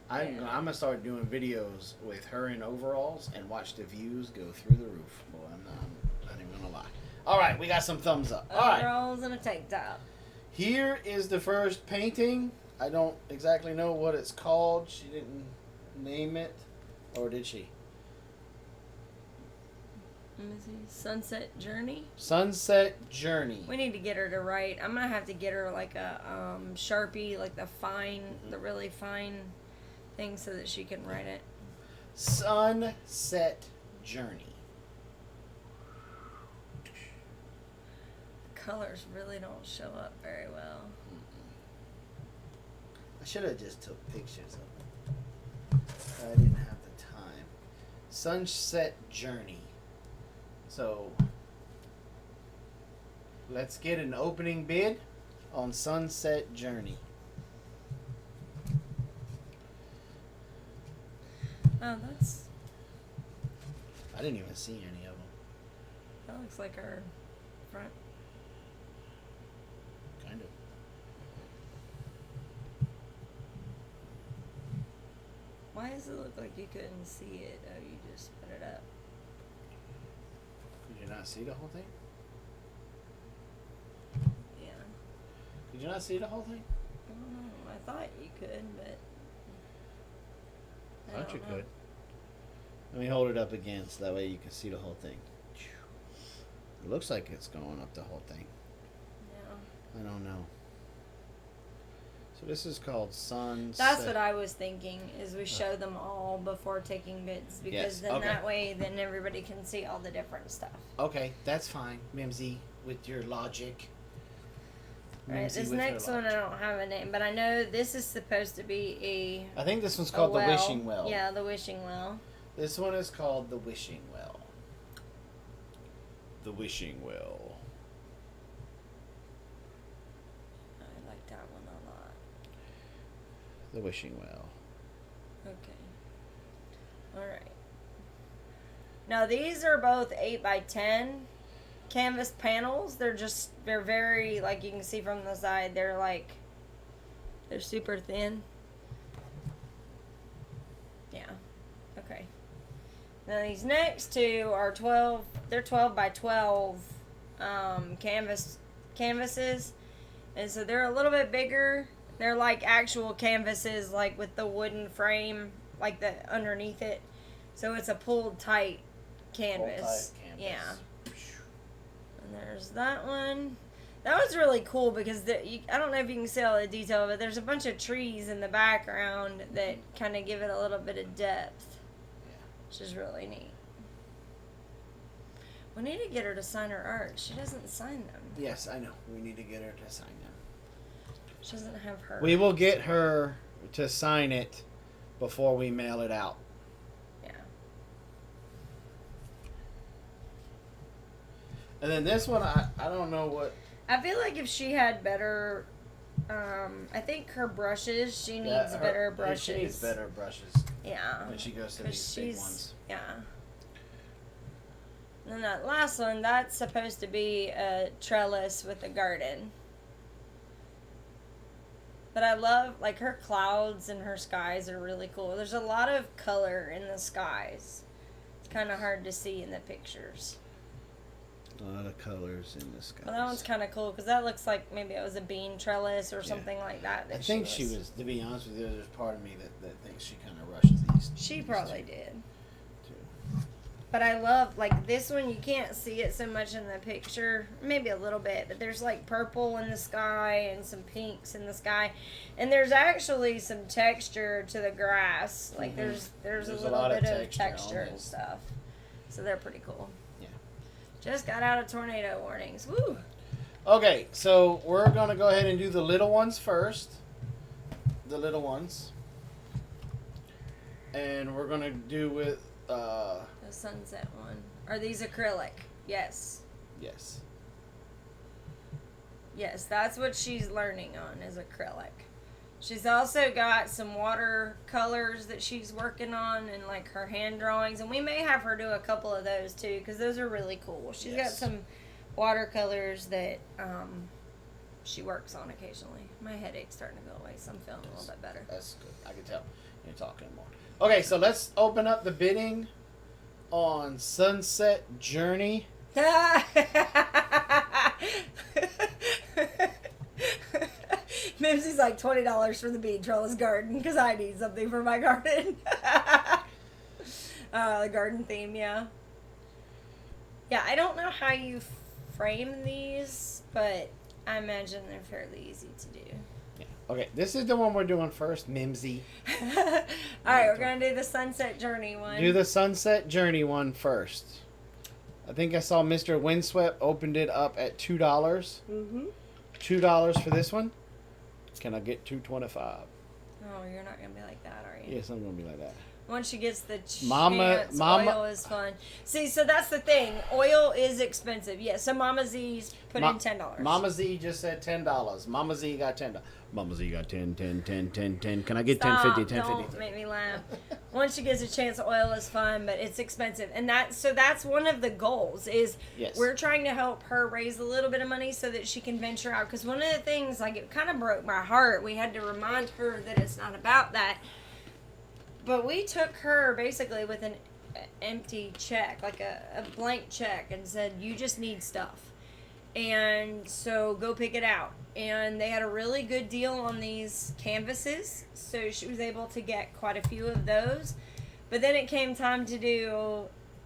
Speaker 1: I'm going to start doing videos with her in overalls and watch the views go through the roof. Boy, I'm not even going to lie. All right, we got some thumbs up. All right.
Speaker 2: Overalls and a tank top.
Speaker 1: Here is the first painting. I don't exactly know what it's called. She didn't name it. Or did she?
Speaker 2: Let me see. Sunset Journey.
Speaker 1: Sunset Journey.
Speaker 2: We need to get her to write. I'm gonna have to get her like a Sharpie, like the really fine thing, so that she can write it.
Speaker 1: Sunset Journey.
Speaker 2: Colors really don't show up very well.
Speaker 1: I should have just took pictures of it. I didn't have the time. Sunset Journey. So, let's get an opening bid on Sunset Journey.
Speaker 2: Oh, that's...
Speaker 1: I didn't even see any of them.
Speaker 2: That looks like our front.
Speaker 1: Kind of.
Speaker 2: Why does it look like you couldn't see it? Oh, you just put it up.
Speaker 1: Could you not see the whole thing?
Speaker 2: Yeah.
Speaker 1: Could you not see the whole thing?
Speaker 2: I don't know. I thought you could, but...
Speaker 1: I thought you could. Let me hold it up again so that way you can see the whole thing. It looks like it's going up the whole thing.
Speaker 2: Yeah.
Speaker 1: I don't know. So this is called Sunset.
Speaker 2: That's what I was thinking, is we show them all before taking bids, because then that way then everybody can see all the different stuff.
Speaker 1: Okay, that's fine, Mimsy, with your logic.
Speaker 2: Right, this next one I don't have a name, but I know this is supposed to be
Speaker 1: I think this one's called the Wishing Well.
Speaker 2: Yeah, the Wishing Well.
Speaker 1: This one is called the Wishing Well. The Wishing Well.
Speaker 2: I like that one a lot.
Speaker 1: The Wishing Well.
Speaker 2: Okay. Alright. Now these are both 8x10 canvas panels. They're very, like you can see from the side, they're super thin. Yeah. Okay. Now these next two are 12 by 12 canvases. And so they're a little bit bigger. They're like actual canvases, like with the wooden frame, like the underneath it. So it's a pulled tight canvas.
Speaker 1: Pulled tight canvas.
Speaker 2: Yeah. there's that one. That was really cool because I don't know if you can see all the detail, but there's a bunch of trees in the background that kind of give it a little bit of depth, which is really neat. We need to get her to sign her art. She doesn't sign them.
Speaker 1: Yes, I know. We need to get her to sign them.
Speaker 2: She doesn't have her.
Speaker 1: We will get her to sign it before we mail it out.
Speaker 2: Yeah.
Speaker 1: And then this one, I don't know what.
Speaker 2: I feel like if she had better, I think her brushes, she needs better brushes.
Speaker 1: She needs better brushes.
Speaker 2: Yeah.
Speaker 1: When she goes to these big ones.
Speaker 2: Yeah. And then that last one, that's supposed to be a trellis with a garden. But I love, like, her clouds and her skies are really cool. There's a lot of color in the skies. It's kind of hard to see in the pictures.
Speaker 1: A lot of colors in the sky.
Speaker 2: Well, that one's kind of cool because that looks like maybe it was a bean trellis or something like that.
Speaker 1: I think she was, to be honest with you, there's part of me that thinks she kind of rushed these.
Speaker 2: She probably did.
Speaker 1: Too.
Speaker 2: But I love, like, this one, you can't see it so much in the picture. Maybe a little bit, but there's, like, purple in the sky and some pinks in the sky. And there's actually some texture to the grass. Like, there's a little bit of texture and stuff. So they're pretty cool. Just got out of tornado warnings. Woo!
Speaker 1: Okay, so we're going to go ahead and do the little ones first. The little ones. And we're going to do with... the
Speaker 2: sunset one. Are these acrylic? Yes.
Speaker 1: Yes.
Speaker 2: Yes, that's what she's learning on, is acrylic. She's also got some watercolors that she's working on and, like, her hand drawings. And we may have her do a couple of those, too, because those are really cool. She's got some watercolors that she works on occasionally. My headache's starting to go away, so I'm feeling a little bit better.
Speaker 1: That's good. I can tell you're talking more. Okay, so let's open up the bidding on Sunset Journey.
Speaker 2: Mimsy's like $20 for the bean trellis garden because I need something for my garden. The garden theme, yeah. Yeah, I don't know how you frame these, but I imagine they're fairly easy to do.
Speaker 1: Yeah. Okay, this is the one we're doing first, Mimsy.
Speaker 2: Alright, we're going to do the Sunset Journey one.
Speaker 1: Do the Sunset Journey one first. I think I saw Mr. Windswept opened it up at $2.
Speaker 2: Mm-hmm.
Speaker 1: $2 for this one. Can I get $2.25?
Speaker 2: Oh, you're not gonna be like that, are you?
Speaker 1: Yes, I'm gonna be like that.
Speaker 2: Once she gets the chance,
Speaker 1: Mama,
Speaker 2: oil is fun. See, so that's the thing. Oil is expensive. Yeah, so Mama Z's put in $10.
Speaker 1: Mama Z just said $10. Mama Z got $10. Mama Z got 10. Can I get 10, 50, 10, 50?
Speaker 2: Don't make me laugh. Once she gets a chance, oil is fun, but it's expensive. And that's one of the goals is we're trying to help her raise a little bit of money so that she can venture out. Because one of the things, like, it kind of broke my heart. We had to remind her that it's not about that. But we took her basically with an empty check, like a blank check, and said, you just need stuff. And so go pick it out. And they had a really good deal on these canvases, so she was able to get quite a few of those. But then it came time to do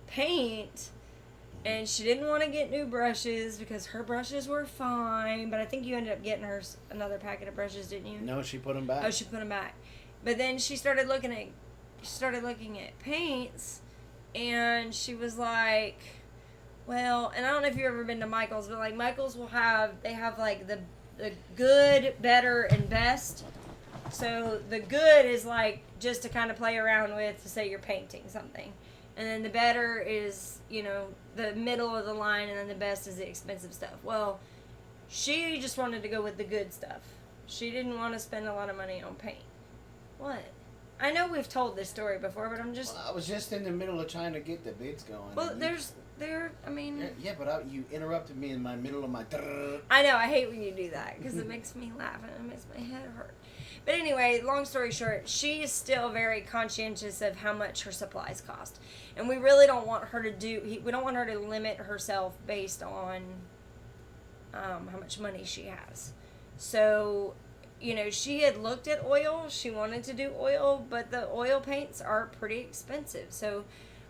Speaker 2: paint, and she didn't want to get new brushes because her brushes were fine. But I think you ended up getting her another packet of brushes, didn't you?
Speaker 1: No, she put them back.
Speaker 2: Oh, she put them back. But then she started looking at paints, and she was like, well, and I don't know if you've ever been to Michael's, but, like, Michael's they have like the good, better, and best. So the good is, like, just to kind of play around with to say you're painting something. And then the better is, you know, the middle of the line, and then the best is the expensive stuff. Well, she just wanted to go with the good stuff. She didn't want to spend a lot of money on paint. What? I know we've told this story before, but I'm just...
Speaker 1: Well, I was just in the middle of trying to get the bids going.
Speaker 2: Well, I mean...
Speaker 1: Yeah, but you interrupted me in my middle of my...
Speaker 2: I know, I hate when you do that, because it makes me laugh and it makes my head hurt. But anyway, long story short, she is still very conscientious of how much her supplies cost. And we really don't want her to we don't want her to limit herself based on how much money she has. So, you know, she had looked at oil. She wanted to do oil, but the oil paints are pretty expensive. So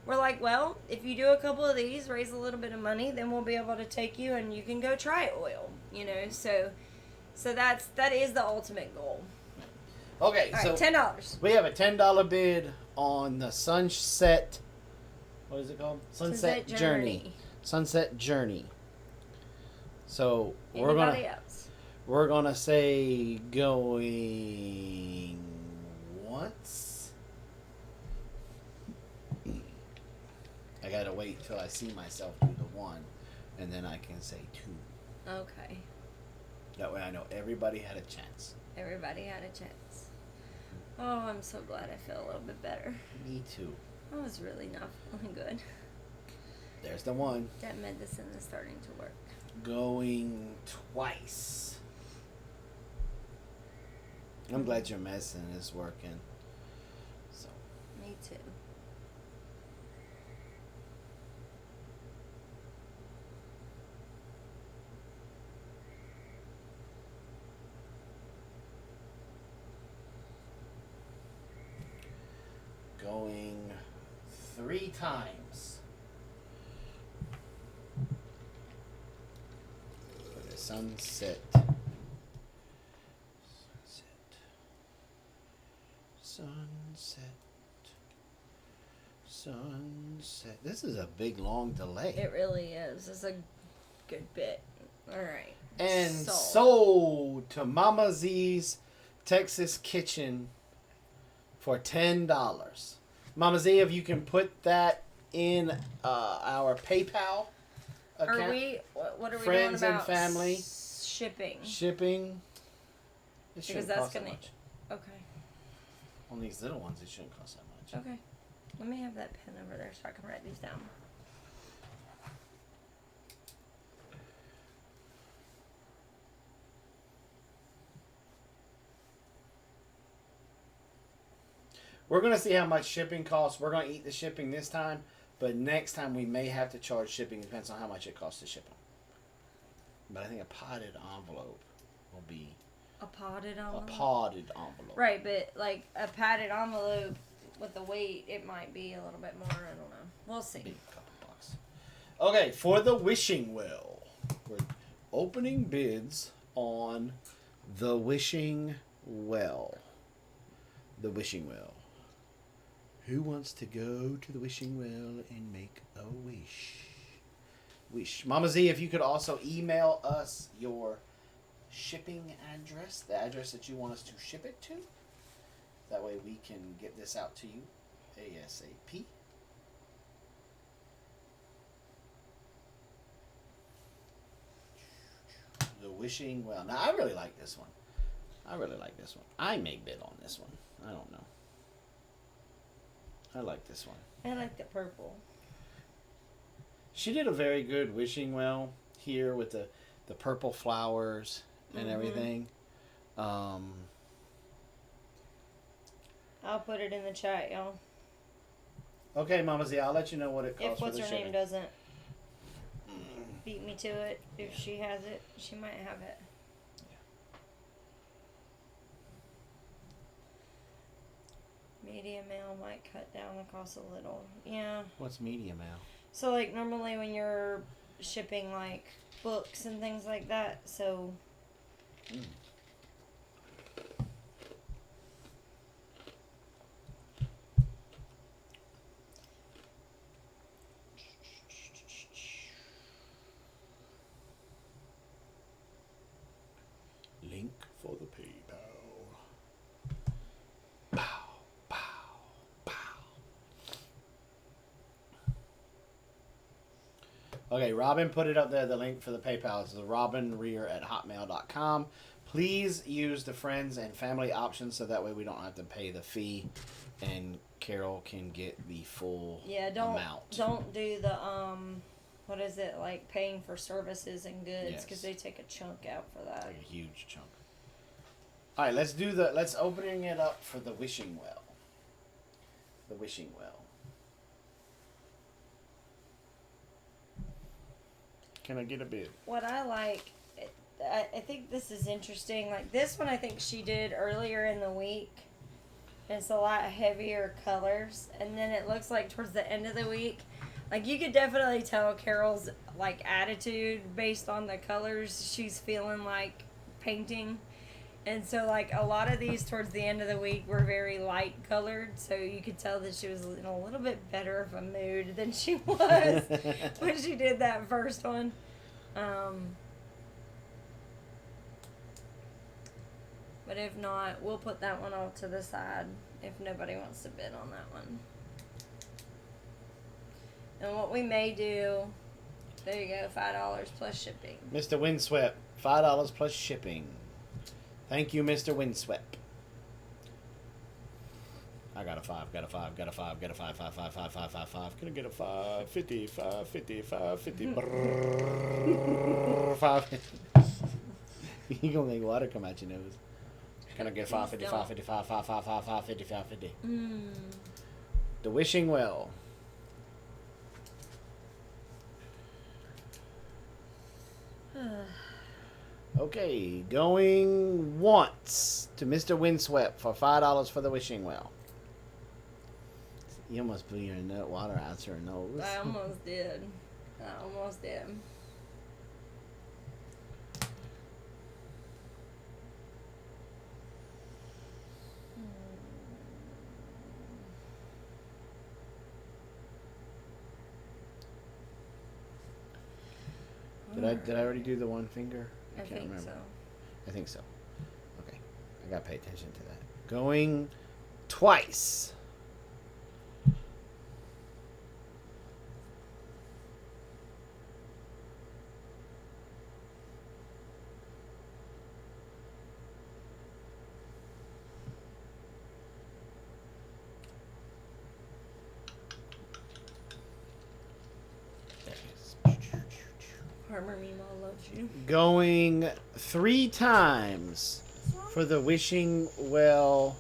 Speaker 2: we're like, well, if you do a couple of these, raise a little bit of money, then we'll be able to take you and you can go try oil. So that is the ultimate goal.
Speaker 1: Okay,
Speaker 2: All
Speaker 1: so
Speaker 2: right, $10.
Speaker 1: we have a $10 bid on the Sunset. What is it called? Sunset Journey. Sunset Journey. So
Speaker 2: Anybody else?
Speaker 1: we're gonna say going once. I gotta wait till I see myself do the one, and then I can say two.
Speaker 2: Okay.
Speaker 1: That way I know everybody had a chance.
Speaker 2: Everybody had a chance. Oh, I'm so glad I feel a little bit better.
Speaker 1: Me too.
Speaker 2: I was really not feeling good.
Speaker 1: There's the one.
Speaker 2: That medicine is starting to work.
Speaker 1: Going twice. I'm glad your medicine is working. So.
Speaker 2: Me too.
Speaker 1: Going 3 times. For the sunset. Sunset. This is a big, long delay.
Speaker 2: It really is. It's a good bit. All right.
Speaker 1: And sold to Mama Z's Texas Kitchen for $10. Mama Z, if you can put that in our PayPal account.
Speaker 2: Are we? What are we
Speaker 1: Friends
Speaker 2: doing
Speaker 1: and
Speaker 2: about
Speaker 1: family.
Speaker 2: shipping?
Speaker 1: Shipping. It shouldn't
Speaker 2: Because that's
Speaker 1: cost that
Speaker 2: gonna.
Speaker 1: much.
Speaker 2: Okay.
Speaker 1: On these little ones, it shouldn't cost that much.
Speaker 2: Okay. Let me have that pen over there so I can write these down.
Speaker 1: We're going to see how much shipping costs. We're going to eat the shipping this time, but next time we may have to charge shipping. It depends on how much it costs to ship them. But I think a potted envelope will be...
Speaker 2: A potted envelope?
Speaker 1: A potted envelope.
Speaker 2: Right, but like a padded envelope with the weight, it might be a little bit more. I don't know. We'll see.
Speaker 1: Big couple bucks. Okay, for the wishing well. We're opening bids on the wishing well. The wishing well. Who wants to go to the wishing well and make a wish? Wish. Mama Z, if you could also email us your shipping address, the address that you want us to ship it to. That way we can get this out to you ASAP. The wishing well. Now, I really like this one. I may bid on this one. I don't know. I like this one.
Speaker 2: I like the purple.
Speaker 1: She did a very good wishing well here with the purple flowers and everything.
Speaker 2: I'll put it in the chat, y'all.
Speaker 1: Okay, Mama Z, I'll let you know what it costs.
Speaker 2: If what's
Speaker 1: for the
Speaker 2: her
Speaker 1: shipping.
Speaker 2: name doesn't beat me to it, if she has it, she might have it. Media mail might cut down the cost a little. Yeah.
Speaker 1: What's media mail?
Speaker 2: So like normally when you're shipping like books and things like that, so
Speaker 1: Link for the PayPal. Pow, pow, pow. Okay, Robin put it up there. The link for the PayPal is the robinrear@hotmail.com. Please use the friends and family option so that way we don't have to pay the fee and Carol can get the full amount.
Speaker 2: Don't do the what is it, like paying for services and goods, because they take a chunk out for that.
Speaker 1: Like a huge chunk. All right, let's opening it up for the wishing well. The wishing well. Can I get a bid?
Speaker 2: What I like, I think this is interesting. Like this one, I think she did earlier in the week. It's a lot heavier colors. And then it looks like towards the end of the week, like you could definitely tell Carol's like attitude based on the colors she's feeling like painting. And so like a lot of these towards the end of the week were very light colored, so you could tell that she was in a little bit better of a mood than she was when she did that first one. But if not, we'll put that one off to the side if nobody wants to bid on that one. And what we may do, there you go, $5 plus shipping.
Speaker 1: Mr. Windswept, $5 plus shipping. Thank you, Mr. Windswept. I got a 5, got a 5, got a 5, got a 5, 5, 5, 5, 5, 5, 5. Can I get a 5, 50, 5, 50, 5, 50, 5. You're going to make water come out your nose. Can I get 5, 50, 5, 50, 5, 5, 5, 5, 5, 50, 5, 50. The Wishing Well. Okay, going once to Mr. Windswept for $5 for the Wishing Well. You almost blew your water out your nose.
Speaker 2: I almost did.
Speaker 1: Did I already do the one finger?
Speaker 2: I can't remember. So.
Speaker 1: I think so. Okay. I gotta pay attention to that. Going twice.
Speaker 2: Farmer Meemaw loves you.
Speaker 1: Going 3 times for the Wishing Well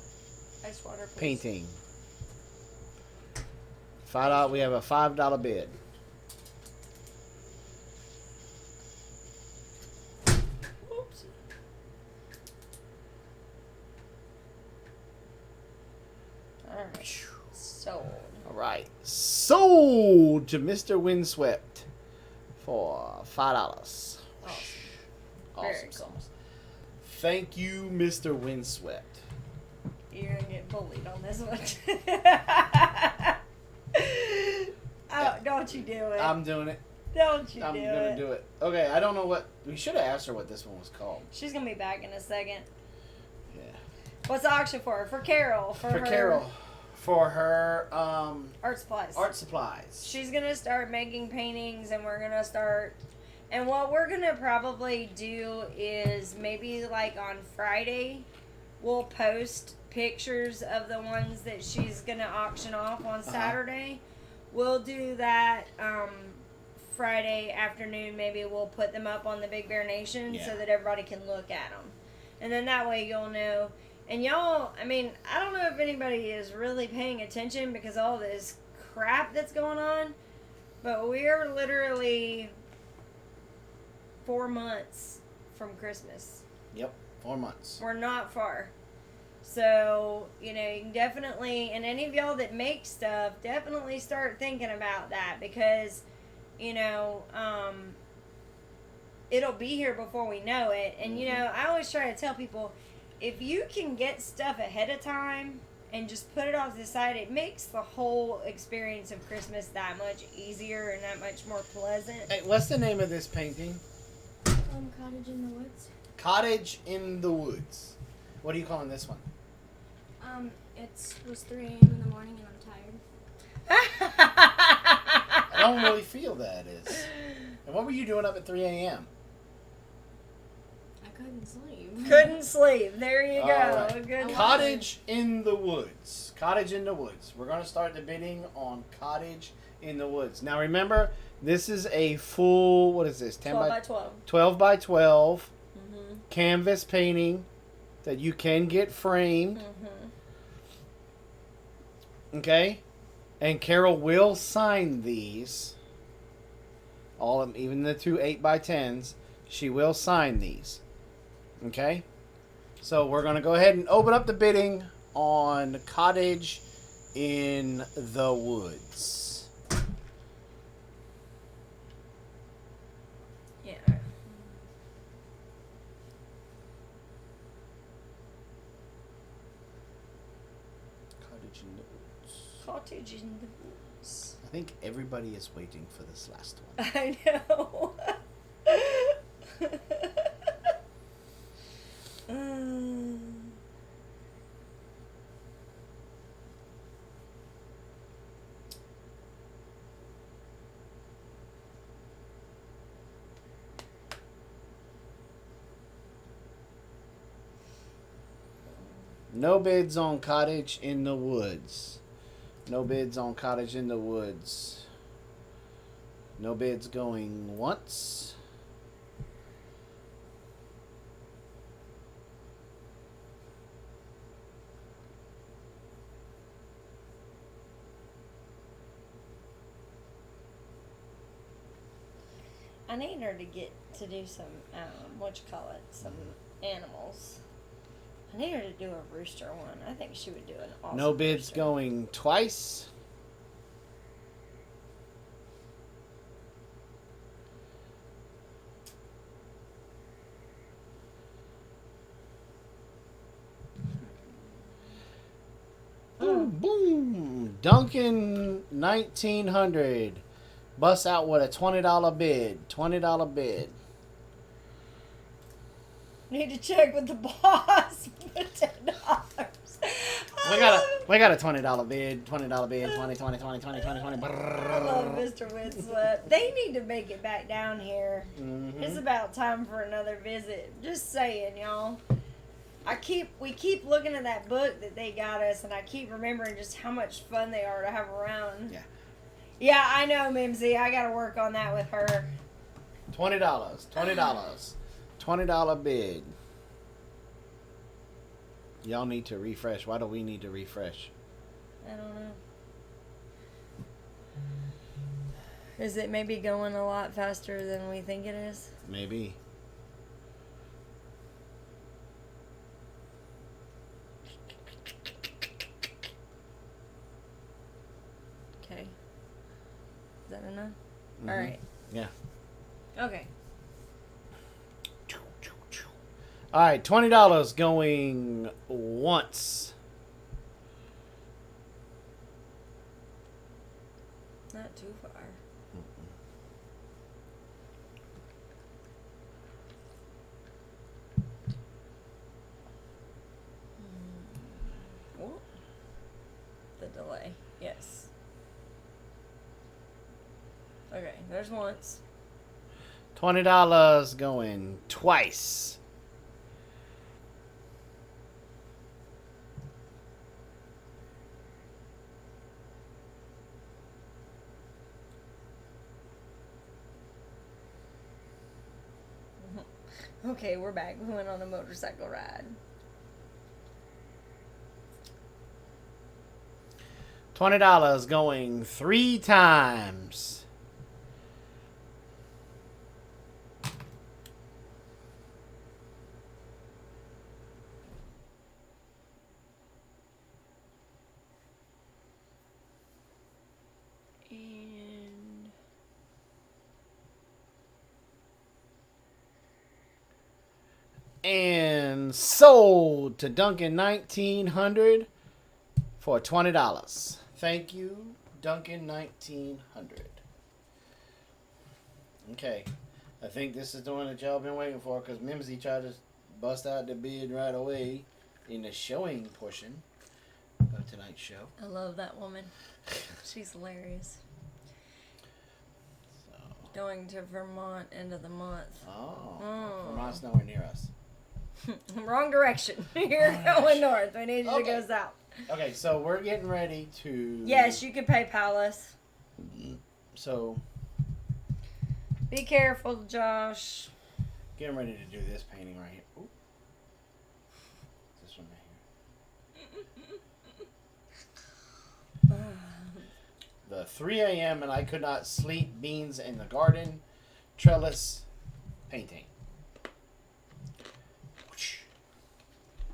Speaker 2: Ice water, please.
Speaker 1: painting. $5. We have a $5 bid.
Speaker 2: Oops. Alright. Sold.
Speaker 1: Alright. Sold to Mr. Windswept for $5.
Speaker 2: Very cool.
Speaker 1: Thank you, Mr. Windswept.
Speaker 2: You're gonna get bullied on this one. Oh, don't you do it.
Speaker 1: I'm doing it.
Speaker 2: Don't you
Speaker 1: I'm
Speaker 2: do
Speaker 1: gonna
Speaker 2: it.
Speaker 1: do it. Okay, I don't know what... We should have asked her what this one was called.
Speaker 2: She's gonna be back in a second.
Speaker 1: Yeah.
Speaker 2: What's the auction for? For Carol. For her
Speaker 1: Carol. For her...
Speaker 2: art supplies.
Speaker 1: Art supplies.
Speaker 2: She's gonna start making paintings, and we're gonna start... And what we're gonna probably do is maybe like on Friday, we'll post pictures of the ones that she's gonna auction off on Saturday. We'll do that Friday afternoon. Maybe we'll put them up on the Big Bear Nation so that everybody can look at them, and then that way you'll know. And y'all, I mean, I don't know if anybody is really paying attention because all this crap that's going on, but we're literally 4 months from Christmas.
Speaker 1: Yep, 4 months.
Speaker 2: We're not far. So, you know, you can definitely, and any of y'all that make stuff, definitely start thinking about that because, you know, it'll be here before we know it. And, you know, I always try to tell people, if you can get stuff ahead of time and just put it off to the side, it makes the whole experience of Christmas that much easier and that much more pleasant.
Speaker 1: Hey, what's the name of this painting?
Speaker 3: Cottage in the Woods.
Speaker 1: Cottage in the Woods. What are you calling this one?
Speaker 3: It was 3 a.m. in the morning and I'm tired.
Speaker 1: I don't really feel that is. And what were you doing up at 3 a.m.?
Speaker 3: I couldn't sleep.
Speaker 2: Couldn't sleep. There you go.
Speaker 1: Right.
Speaker 2: Good
Speaker 1: Cottage in the Woods. Cottage in the Woods. We're going to start the bidding on Cottage in the Woods. Now remember, this is a full, what is this?
Speaker 2: 12 by 12.
Speaker 1: 12 by 12 canvas painting that you can get framed. Okay? And Carol will sign these. All of them, even the 2 8x10s. She will sign these. Okay? So we're going to go ahead and open up the bidding on Cottage in the Woods?
Speaker 2: Yeah.
Speaker 1: Cottage in the Woods.
Speaker 2: Cottage in the Woods.
Speaker 1: I think everybody is waiting for this last one.
Speaker 2: I know.
Speaker 1: No bids on Cottage in the Woods. No bids on Cottage in the Woods. No bids going once.
Speaker 2: I need her to get to do some, some animals. I need her to do a rooster one. I think she would do an awesome
Speaker 1: No bids
Speaker 2: rooster.
Speaker 1: going twice. Boom, boom. Duncan 1900. Bust out with a $20 bid. $20 bid.
Speaker 2: Need to check with the boss for $10.
Speaker 1: We got a $20 bid. $20 bid. 20, 20, 20, 20, 20, 20.
Speaker 2: I love Mr. Winslip. They need to make it back down here.
Speaker 1: Mm-hmm.
Speaker 2: It's about time for another visit. Just saying, y'all. We keep looking at that book that they got us, and I keep remembering just how much fun they are to have around.
Speaker 1: Yeah.
Speaker 2: Yeah, I know, Mimsy. I got to work on that with her.
Speaker 1: $20. $20 bid. Y'all need to refresh. Why do we need to refresh?
Speaker 2: I don't know. Is it maybe going a lot faster than we think it is?
Speaker 1: Maybe.
Speaker 2: Okay. Is that enough?
Speaker 1: Mm-hmm.
Speaker 2: All right.
Speaker 1: Yeah.
Speaker 2: Okay.
Speaker 1: All right, $20 going once.
Speaker 2: Not too far. Oh. The delay. Yes. Okay, there's once.
Speaker 1: $20 going twice.
Speaker 2: Okay, we're back. We went on a motorcycle ride.
Speaker 1: $20 going 3 times. And sold to Duncan 1900 for $20. Thank you, Duncan 1900. Okay, I think this is doing the job I've been waiting for because Mimsy tried to bust out the bid right away in the showing portion of tonight's show.
Speaker 2: I love that woman. She's hilarious.
Speaker 1: So,
Speaker 2: Going to Vermont end of the month.
Speaker 1: Vermont's nowhere near us.
Speaker 2: Wrong direction. You're going north. We need you to go south.
Speaker 1: Okay, so we're getting ready to...
Speaker 2: Yes, you can PayPal us.
Speaker 1: So...
Speaker 2: Be careful, Josh.
Speaker 1: Getting ready to do this painting right here. Ooh. This one right here. The 3 a.m. and I could not sleep beans in the garden trellis painting.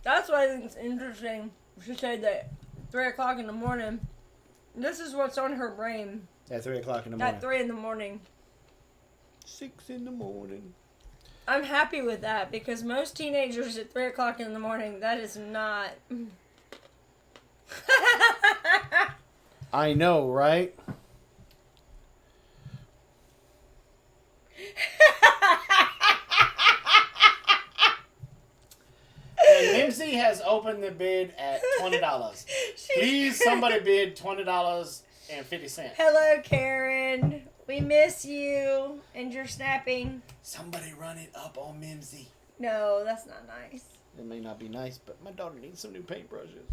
Speaker 2: That's why it's interesting She said that 3 o'clock in the morning. This is what's on her brain.
Speaker 1: At 3 o'clock in the morning.
Speaker 2: At 3 in the morning.
Speaker 1: 6 in the morning.
Speaker 2: I'm happy with that because most teenagers at 3 o'clock in the morning, that is not.
Speaker 1: I know, right? And Mimsy has opened the bid at $20. Please, somebody bid $20.50.
Speaker 2: Hello, Karen. We miss you, and you're snapping.
Speaker 1: Somebody run it up on Mimsy.
Speaker 2: No, that's not nice.
Speaker 1: It may not be nice, but my daughter needs some new paintbrushes.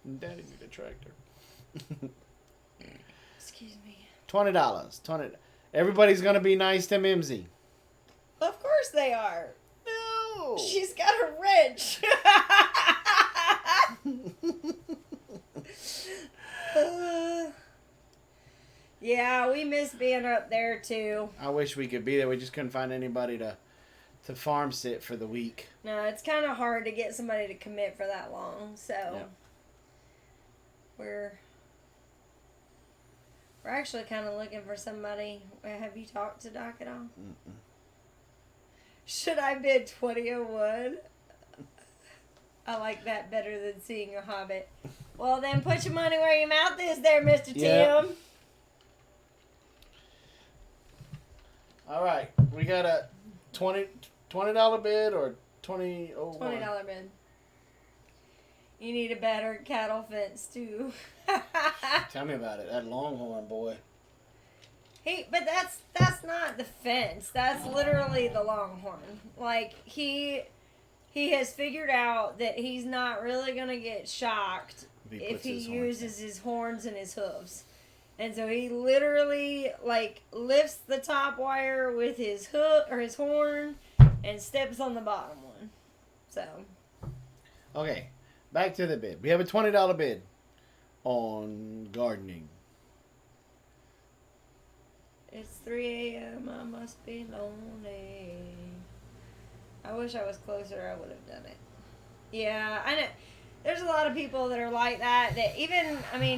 Speaker 1: And Daddy needs a tractor.
Speaker 2: Excuse me.
Speaker 1: $20. Everybody's gonna be nice to Mimsy.
Speaker 2: Of course they are.
Speaker 1: No.
Speaker 2: She's got a wrench. Yeah, we miss being up there too.
Speaker 1: I wish we could be there. We just couldn't find anybody to farm sit for the week.
Speaker 2: No, it's kind of hard to get somebody to commit for that long. So we're actually kind of looking for somebody. Have you talked to Doc at all?
Speaker 1: Mm-mm.
Speaker 2: Should I bid 2001? I like that better than seeing a hobbit. Well, then put your money where your mouth is there, Mr.
Speaker 1: Yep.
Speaker 2: Tim.
Speaker 1: All right, we got a $20 bid or $20
Speaker 2: $20 bid. You need a better cattle fence too.
Speaker 1: Tell me about it. That Longhorn boy.
Speaker 2: But that's not the fence. That's literally the Longhorn. Like he has figured out that he's not really gonna get shocked if he uses his horns and his hooves. And so he literally lifts the top wire with his hook or his horn and steps on the bottom one. So.
Speaker 1: Okay, back to the bid. We have a $20 bid on gardening.
Speaker 2: It's 3 a.m. I must be lonely. I wish I was closer. I would have done it. Yeah, I know. There's a lot of people that are like that.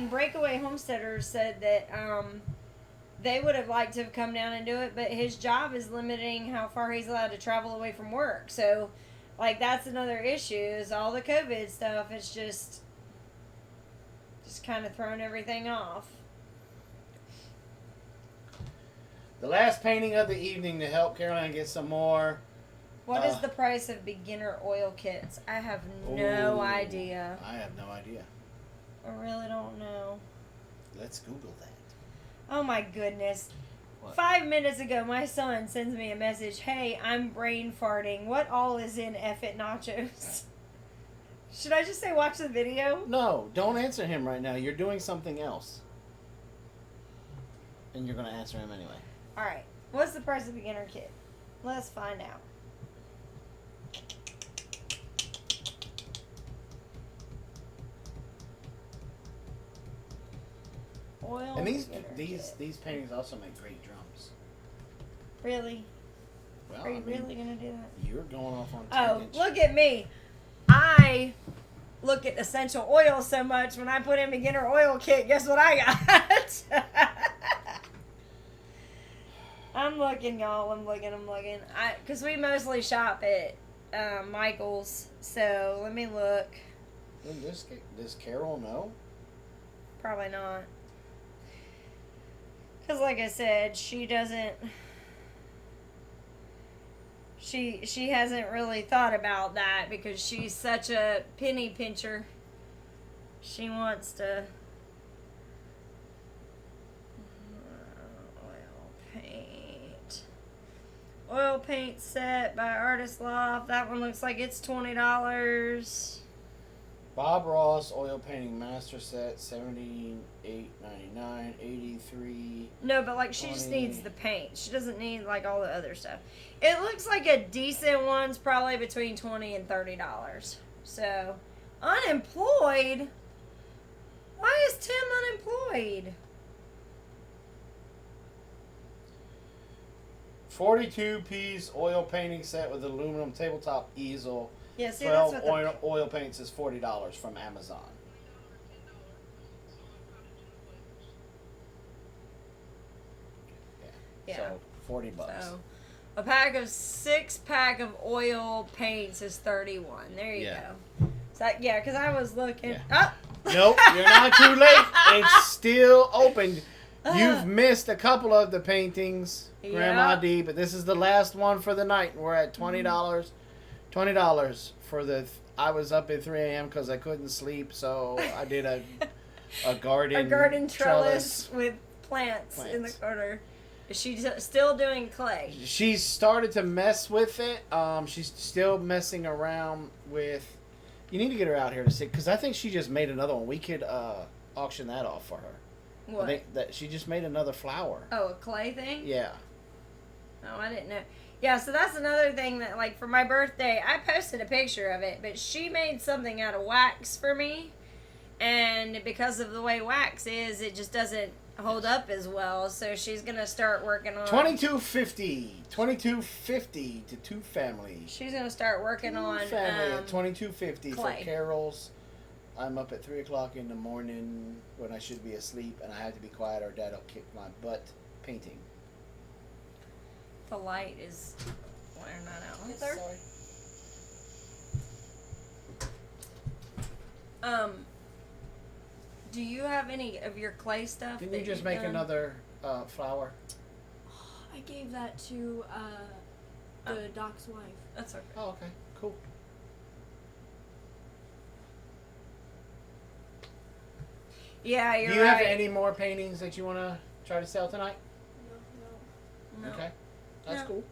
Speaker 2: Breakaway Homesteaders said that they would have liked to have come down and do it, but his job is limiting how far he's allowed to travel away from work. So, that's another issue is all the COVID stuff. It's just kind of thrown everything off.
Speaker 1: The last painting of the evening to help Caroline get some more.
Speaker 2: What is the price of beginner oil kits? I have no idea.
Speaker 1: I have no idea.
Speaker 2: I really don't know.
Speaker 1: Let's Google that.
Speaker 2: Oh my goodness.
Speaker 1: What?
Speaker 2: 5 minutes ago, my son sends me a message. Hey, I'm brain farting. What all is in F-It Nachos? Should I just say watch the video?
Speaker 1: No, don't answer him right now. You're doing something else. And you're going to answer him anyway.
Speaker 2: Alright. What's the price of beginner kit? Let's find out. Oil
Speaker 1: And these
Speaker 2: beginner kit.
Speaker 1: these paintings also make great drums.
Speaker 2: Really?
Speaker 1: Well,
Speaker 2: Are you really going to do that?
Speaker 1: You're going off on
Speaker 2: Oh,
Speaker 1: tangents.
Speaker 2: look at me. I look at essential oils so much. When I put in beginner oil kit, guess what I got? I'm looking, y'all. I'm looking. Because we mostly shop at Michael's. So let me look.
Speaker 1: Does Carol know?
Speaker 2: Probably not. Because like I said, she doesn't... She hasn't really thought about that because she's such a penny pincher. She wants to... Oil paint set by Artist Loft. That one looks like it's $20.
Speaker 1: Bob Ross oil painting master set $78.99 $83.
Speaker 2: No, but she just needs the paint. She doesn't need all the other stuff. It looks like a decent one's probably between $20 and $30. So, unemployed? Why is Tim unemployed?
Speaker 1: 42-piece oil painting set with aluminum tabletop easel.
Speaker 2: Yeah, see, that's
Speaker 1: 12
Speaker 2: what the...
Speaker 1: oil paints is $40 from Amazon.
Speaker 2: Yeah.
Speaker 1: So $40.
Speaker 2: So, a pack of 6-pack of oil paints is $31. There you go. So, yeah, because I was looking.
Speaker 1: Yeah.
Speaker 2: Oh!
Speaker 1: Nope, you're not too late. It's still open. You've missed a couple of the paintings, Grandma D, but this is the last one for the night. We're at $20. $20 for the... I was up at 3 a.m. because I couldn't sleep, so I did a garden
Speaker 2: trellis with plants in the corner. Is she still doing clay?
Speaker 1: She's started to mess with it. She's still messing around with... You need to get her out here to see, because I think she just made another one. We could auction that off for her.
Speaker 2: What?
Speaker 1: I think that she just made another flower.
Speaker 2: Oh, a clay thing?
Speaker 1: Yeah.
Speaker 2: Oh, I didn't know. Yeah, so that's another thing that, like, for my birthday, I posted a picture of it, but she made something out of wax for me, and because of the way wax is, it just doesn't hold up as well, so she's gonna start working on... $22.50 to 2 families. She's gonna start working on
Speaker 1: family at $22.50 for
Speaker 2: clay.
Speaker 1: Carol's. I'm up at 3 o'clock in the morning when I should be asleep, and I have to be quiet or Dad'll kick my butt painting.
Speaker 2: The light is wearing that out. I'm
Speaker 1: Sorry.
Speaker 2: Do you have any of your clay stuff?
Speaker 1: Didn't you just make another flower?
Speaker 3: I gave that to the doc's wife.
Speaker 2: That's okay.
Speaker 1: Oh, okay. Cool.
Speaker 2: Yeah, you're right.
Speaker 1: Do you have any more paintings that you want to try to sell tonight?
Speaker 2: No.
Speaker 1: Okay. That's cool.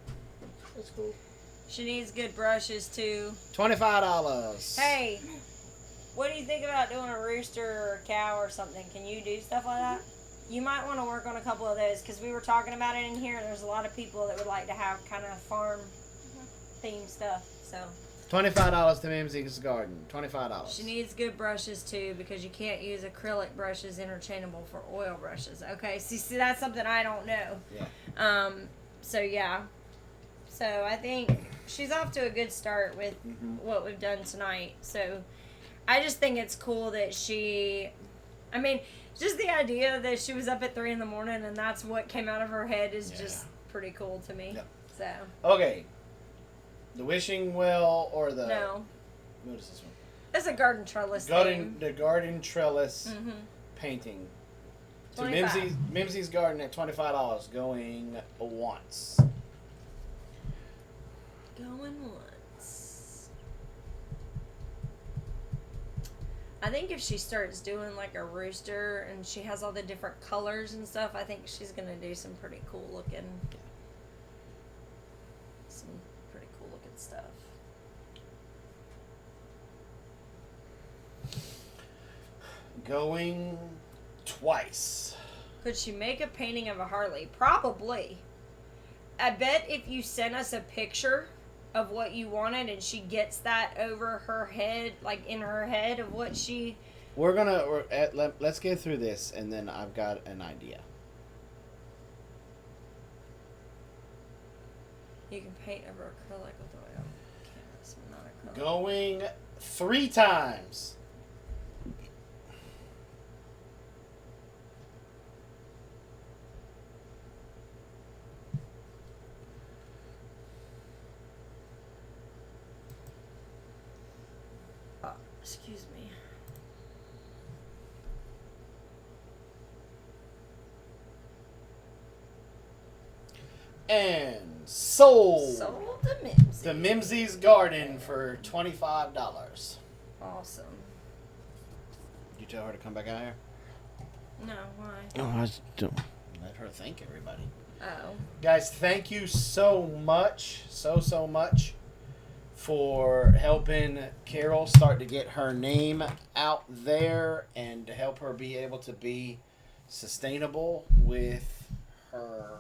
Speaker 1: That's cool.
Speaker 2: She needs good brushes, too.
Speaker 1: $25.
Speaker 2: Hey, what do you think about doing a rooster or a cow or something? Can you do stuff like that? You might want to work on a couple of those, because we were talking about it in here, and there's a lot of people that would like to have kind of farm-themed stuff, so...
Speaker 1: $25 to Mimsy's garden. $25.
Speaker 2: She needs good brushes too, because you can't use acrylic brushes interchangeable for oil brushes. Okay, see, that's something I don't know.
Speaker 1: Yeah.
Speaker 2: So yeah. So I think she's off to a good start with what we've done tonight. So I just think it's cool that I mean, just the idea that she was up at 3 in the morning and that's what came out of her head is just pretty cool to me.
Speaker 1: Yep.
Speaker 2: So.
Speaker 1: Okay. The wishing well or the...
Speaker 2: No.
Speaker 1: What is this one?
Speaker 2: It's a garden trellis
Speaker 1: The garden trellis
Speaker 2: Mm-hmm.
Speaker 1: painting. To
Speaker 2: 25.
Speaker 1: Mimsy's garden at $25 going once.
Speaker 2: Going once. I think if she starts doing like a rooster and she has all the different colors and stuff, I think she's gonna do some pretty cool looking stuff.
Speaker 1: Going twice.
Speaker 2: Could she make a painting of a Harley? Probably. I bet if you sent us a picture of what you wanted and she gets that over her head, like in her head of what she...
Speaker 1: Let's get through this and then I've got an idea.
Speaker 2: You can paint over acrylic with oil. Canvas, not acrylic.
Speaker 1: Going 3 times.
Speaker 2: Excuse me.
Speaker 1: And sold.
Speaker 2: Sold to Mimsy.
Speaker 1: The Mimsy's garden for $25.
Speaker 2: Awesome.
Speaker 1: You tell her to come back out here?
Speaker 2: No, why?
Speaker 1: Oh, I just don't. Let her thank everybody.
Speaker 2: Oh.
Speaker 1: Guys, thank you so much, so much for helping Carol start to get her name out there and to help her be able to be sustainable with her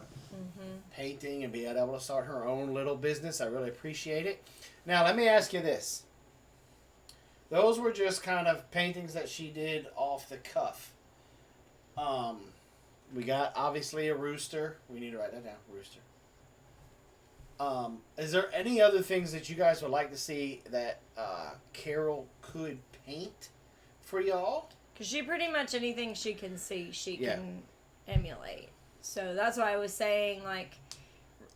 Speaker 1: painting and be able to start her own little business. I really appreciate it. Now, let me ask you this. Those were just kind of paintings that she did off the cuff. We got, obviously, a rooster. We need to write that down. Rooster. Is there any other things that you guys would like to see that Carol could paint for y'all?
Speaker 2: Because she pretty much anything she can see, she can emulate. So that's why I was saying, like,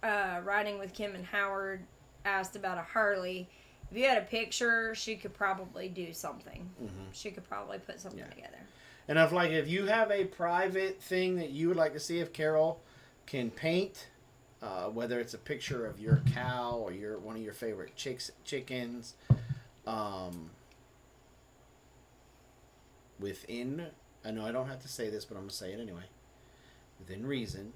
Speaker 2: riding with Kim and Howard asked about a Harley. If you had a picture, she could probably do something. Mm-hmm. She could probably put something together.
Speaker 1: And if you have a private thing that you would like to see if Carol can paint, whether it's a picture of your cow or one of your favorite chickens, within, I know I don't have to say this, but I'm going to say it anyway, within reason,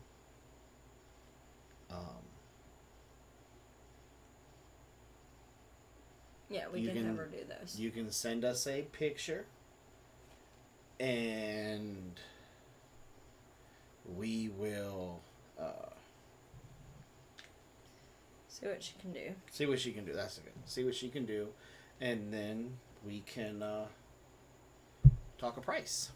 Speaker 2: we can never do those.
Speaker 1: You can send us a picture, and we will
Speaker 2: see what she can do.
Speaker 1: See what she can do. That's good. See what she can do, and then we can talk a price.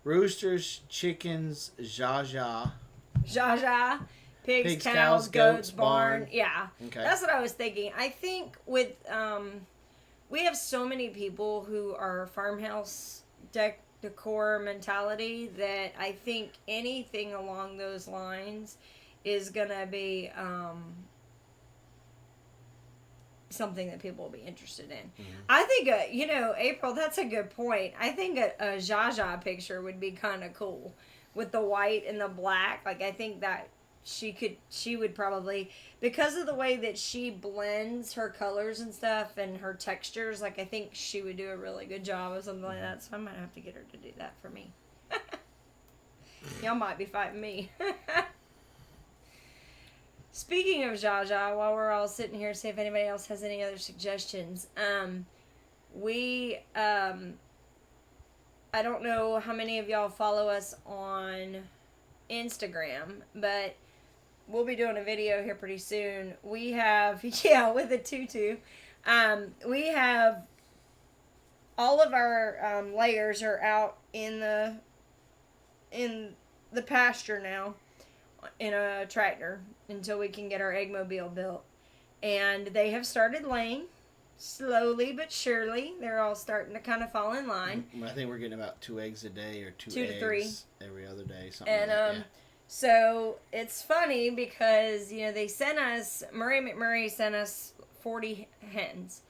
Speaker 1: Roosters, chickens, Jaja. Pigs, cows, goats, barn.
Speaker 2: Yeah.
Speaker 1: Okay.
Speaker 2: That's what I was thinking. I think with, we have so many people who are farmhouse decor mentality that I think anything along those lines is going to be something that people will be interested in. Mm-hmm. I think, April, that's a good point. I think a Jaja picture would be kind of cool with the white and the black. Like, I think that she would probably, because of the way that she blends her colors and stuff and her textures, like, I think she would do a really good job of something like that. So I might have to get her to do that for me. Y'all might be fighting me. Speaking of Jaja, while we're all sitting here, see if anybody else has any other suggestions. I don't know how many of y'all follow us on Instagram, but we'll be doing a video here pretty soon. We have, with a tutu, we have all of our layers are out in the pasture now in a tractor until we can get our egg mobile built. And they have started laying slowly but surely. They're all starting to kind of fall in line.
Speaker 1: I think we're getting about 2 eggs a day or 2
Speaker 2: to
Speaker 1: eggs
Speaker 2: 3
Speaker 1: every other day, something
Speaker 2: and
Speaker 1: like that. Yeah.
Speaker 2: So it's funny because they sent us, McMurray sent us 40 hens,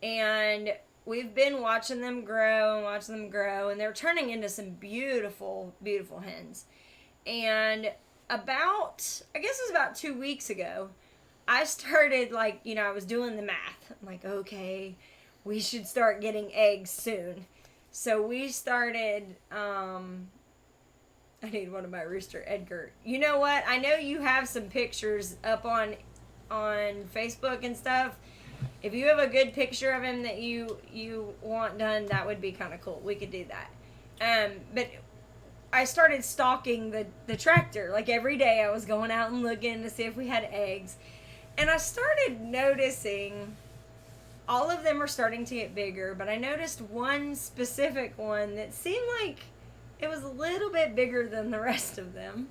Speaker 2: and we've been watching them grow, and they're turning into some beautiful, beautiful hens. And I guess it was about 2 weeks ago, I started, I was doing the math. I'm like, okay, we should start getting eggs soon. So we started, I need one of my rooster, Edgar. You know what? I know you have some pictures up on Facebook and stuff. If you have a good picture of him that you want done, that would be kind of cool. We could do that. But I started stalking the tractor. Like, every day I was going out and looking to see if we had eggs. And I started noticing all of them are starting to get bigger, but I noticed one specific one that seemed like it was a little bit bigger than the rest of them.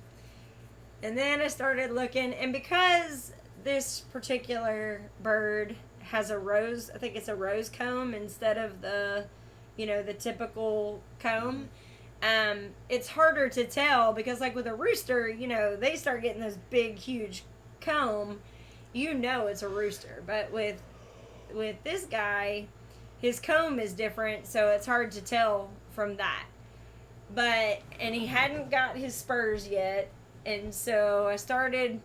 Speaker 2: And then I started looking, and because this particular bird has a rose, I think it's a rose comb instead of the typical comb, it's harder to tell because, like, with a rooster, they start getting this big, huge comb, it's a rooster. But with this guy, his comb is different, so it's hard to tell from that. And he hadn't got his spurs yet, and so I started,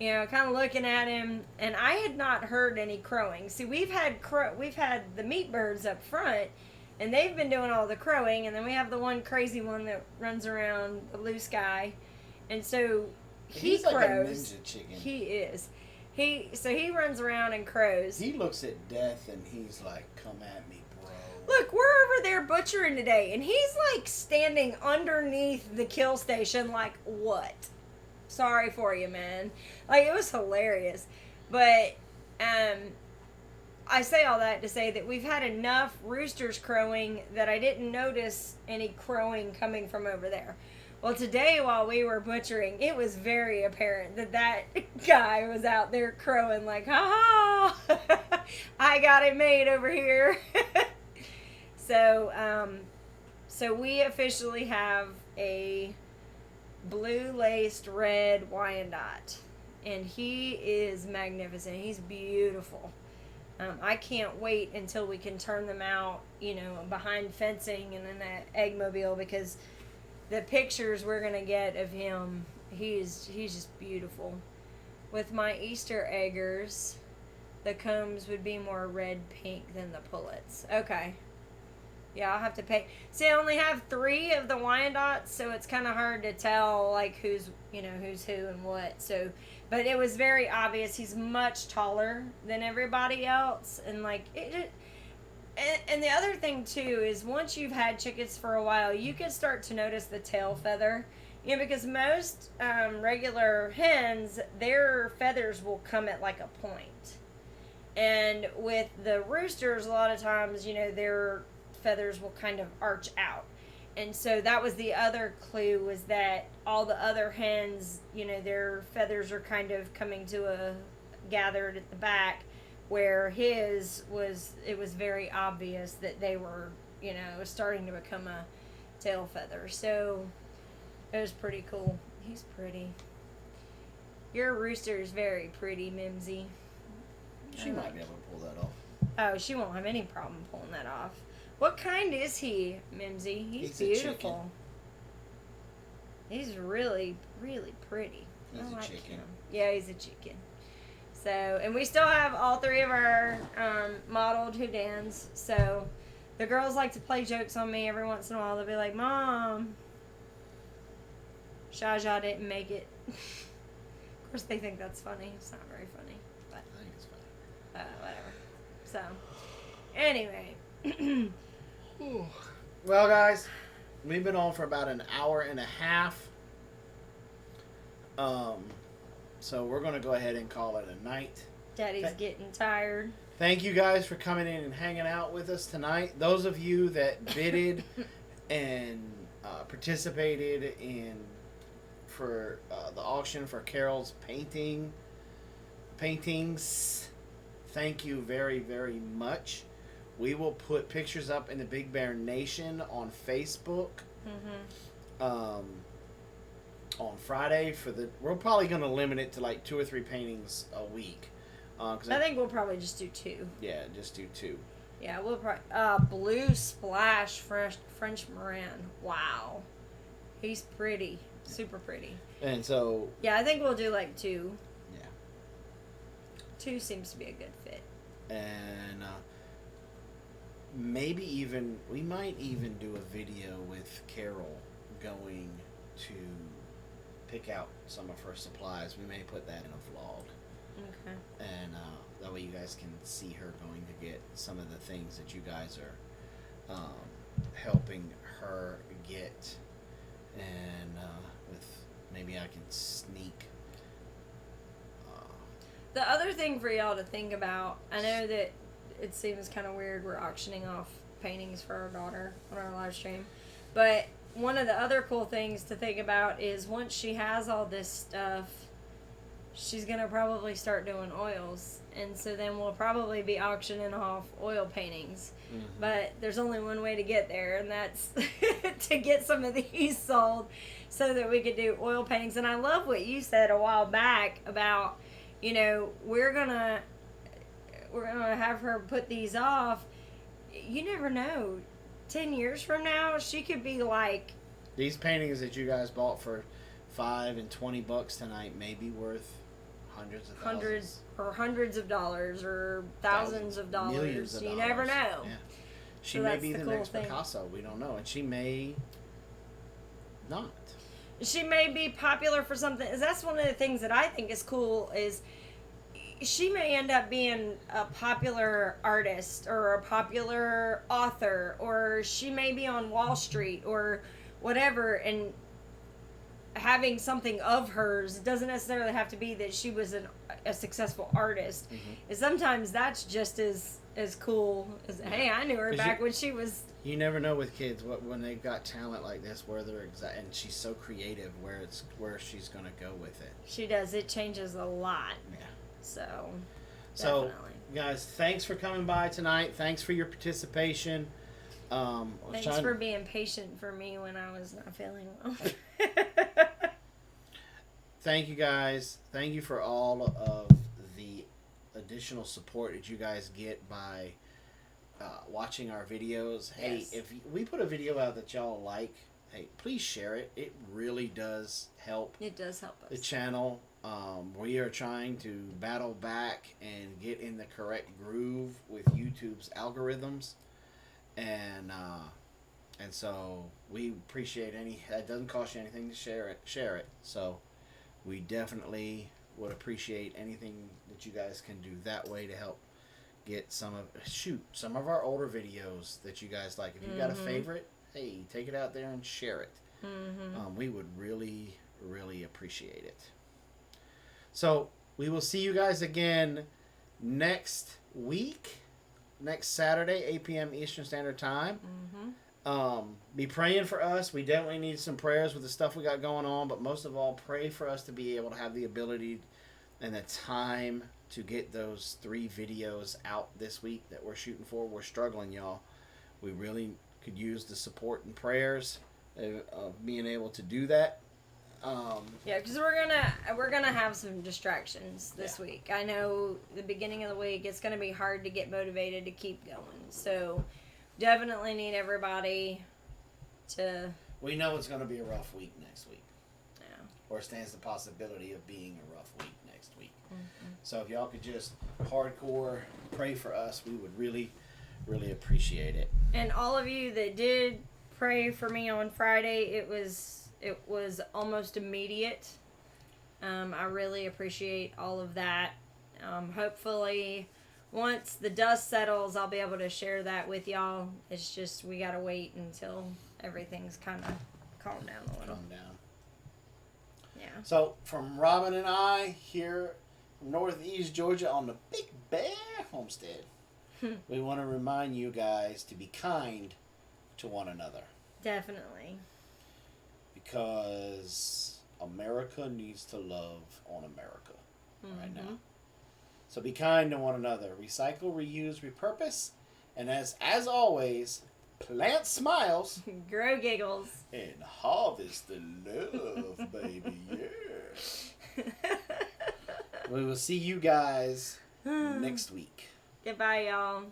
Speaker 2: kind of looking at him, and I had not heard any crowing. See, we've had the meat birds up front, and they've been doing all the crowing, and then we have the one crazy one that runs around, the loose guy, and so
Speaker 1: he's
Speaker 2: crows.
Speaker 1: Like a ninja chicken.
Speaker 2: He is. He runs around and crows.
Speaker 1: He looks at death and he's like, "Come at me, bro."
Speaker 2: Look, we're over there butchering today, and he's like standing underneath the kill station like, what? Sorry for you, man. Like, it was hilarious. But I say all that to say that we've had enough roosters crowing that I didn't notice any crowing coming from over there. Well, today while we were butchering, it was very apparent that guy was out there crowing like, ha ha, I got it made over here. So we officially have a blue laced red Wyandotte, and he is magnificent. He's beautiful. I can't wait until we can turn them out, behind fencing and in that eggmobile, because the pictures we're gonna get of him, he's just beautiful. With my Easter eggers, the combs would be more red pink than the pullets. Okay. Yeah, I'll have to pay. See, I only have 3 of the Wyandottes, so it's kind of hard to tell, like, who's who and what. So, but it was very obvious he's much taller than everybody else, and like and the other thing too is once you've had chickens for a while, you can start to notice the tail feather. Because most regular hens, their feathers will come at like a point. And with the roosters, a lot of times, their feathers will kind of arch out. And so that was the other clue, was that all the other hens, their feathers are kind of coming to a gathered at the back, where it was very obvious that they were, starting to become a tail feather. So it was pretty cool. He's pretty. Your rooster is very pretty, Mimsy.
Speaker 1: She might be able to pull that off.
Speaker 2: Oh, she won't have any problem pulling that off. What kind is he, Mimsy? He's beautiful. He's really, really pretty.
Speaker 1: He's a chicken.
Speaker 2: Him. Yeah, he's a chicken. So, and we still have all 3 of our mottled Houdans. So, the girls like to play jokes on me every once in a while. They'll be like, Mom, Shaja didn't make it. Of course, they think that's funny. It's not very funny. But
Speaker 1: I think it's funny.
Speaker 2: Whatever. So, anyway.
Speaker 1: Well, guys, we've been on for about an hour and a half. So we're going to go ahead and call it a night.
Speaker 2: Daddy's getting tired.
Speaker 1: Thank you guys for coming in and hanging out with us tonight. Those of you that bidded and participated for the auction for Carol's paintings, thank you very, very much. We will put pictures up in the Big Bear Nation on Facebook. On Friday we're probably going to limit it to like 2 or 3 paintings a week.
Speaker 2: I think we'll probably just do 2.
Speaker 1: Yeah, just do 2.
Speaker 2: Yeah, we'll probably Blue Splash French Moran. Wow, he's pretty, super pretty.
Speaker 1: And so
Speaker 2: yeah, I think we'll do like 2.
Speaker 1: Yeah,
Speaker 2: 2 seems to be a good fit.
Speaker 1: And we might even do a video with Carol going to pick out some of her supplies. We may put that in a vlog.
Speaker 2: Okay.
Speaker 1: And that way you guys can see her going to get some of the things that you guys are helping her get. And maybe I can sneak.
Speaker 2: The other thing for y'all to think about, I know that it seems kind of weird we're auctioning off paintings for our daughter on our live stream, but one of the other cool things to think about is once she has all this stuff, she's going to probably start doing oils. And so then we'll probably be auctioning off oil paintings. Mm-hmm. But there's only one way to get there, and that's to get some of these sold so that we could do oil paintings. And I love what you said a while back about, we're going to have her put these off. You never know. 10 years from now, she could be like...
Speaker 1: These paintings that you guys bought for $5 and $20 tonight may be worth hundreds of dollars or thousands of dollars.
Speaker 2: Millions of dollars. You never know.
Speaker 1: Yeah. She may be the next Picasso. We don't know. And she may not.
Speaker 2: She may be popular for something. That's one of the things that I think is cool is... She may end up being a popular artist or a popular author, or she may be on Wall Street or whatever, and having something of hers. It doesn't necessarily have to be that she was a successful artist. And sometimes that's just as cool as, hey, I knew her back when she was...
Speaker 1: You never know with kids when they've got talent like this where they're and she's so creative where she's going to go with it.
Speaker 2: She does. It changes a lot.
Speaker 1: Yeah.
Speaker 2: So definitely.
Speaker 1: Guys, thanks for coming by tonight. Thanks for your participation.
Speaker 2: Thanks for being patient for me when I was not feeling well.
Speaker 1: Thank you, guys. Thank you for all of the additional support that you guys get by watching our videos. Hey,
Speaker 2: Yes.
Speaker 1: if we put a video out that y'all like, hey, please share it. It really does help.
Speaker 2: It does help us.
Speaker 1: The channel. We are trying to battle back and get in the correct groove with YouTube's algorithms, and so we appreciate that doesn't cost you anything to share it. So we definitely would appreciate anything that you guys can do that way to help get some of our older videos that you guys like. If you've got a favorite, hey, take it out there and share it. We would really, really appreciate it. So we will see you guys again next week, next Saturday, 8 p.m. Eastern Standard Time. Be praying for us. We definitely need some prayers with the stuff we got going on, but most of all, pray for us to be able to have the ability and the time to get those 3 videos out this week that we're shooting for. We're struggling, y'all. We really could use the support and prayers of being able to do that.
Speaker 2: Yeah, because we're gonna have some distractions this week. I know the beginning of the week it's gonna be hard to get motivated to keep going. So definitely need everybody to.
Speaker 1: We know it's gonna be a rough week next week.
Speaker 2: Yeah.
Speaker 1: Or stands the possibility of being a rough week next week. So if y'all could just hardcore pray for us, we would really, really appreciate it.
Speaker 2: And all of you that did pray for me on Friday, it was almost immediate. I really appreciate all of that. Hopefully, once the dust settles, I'll be able to share that with y'all. It's just we gotta wait until everything's kind of calmed down a little.
Speaker 1: Calm down.
Speaker 2: Yeah.
Speaker 1: So from Robin and I here from Northeast Georgia on the Big Bear Homestead, we want to remind you guys to be kind to one another.
Speaker 2: Definitely.
Speaker 1: Because America needs to love on America right now. So be kind to one another. Recycle, reuse, repurpose. And as always, plant smiles.
Speaker 2: Grow giggles.
Speaker 1: And harvest the love, baby. Yeah. We will see you guys next week.
Speaker 2: Goodbye, y'all.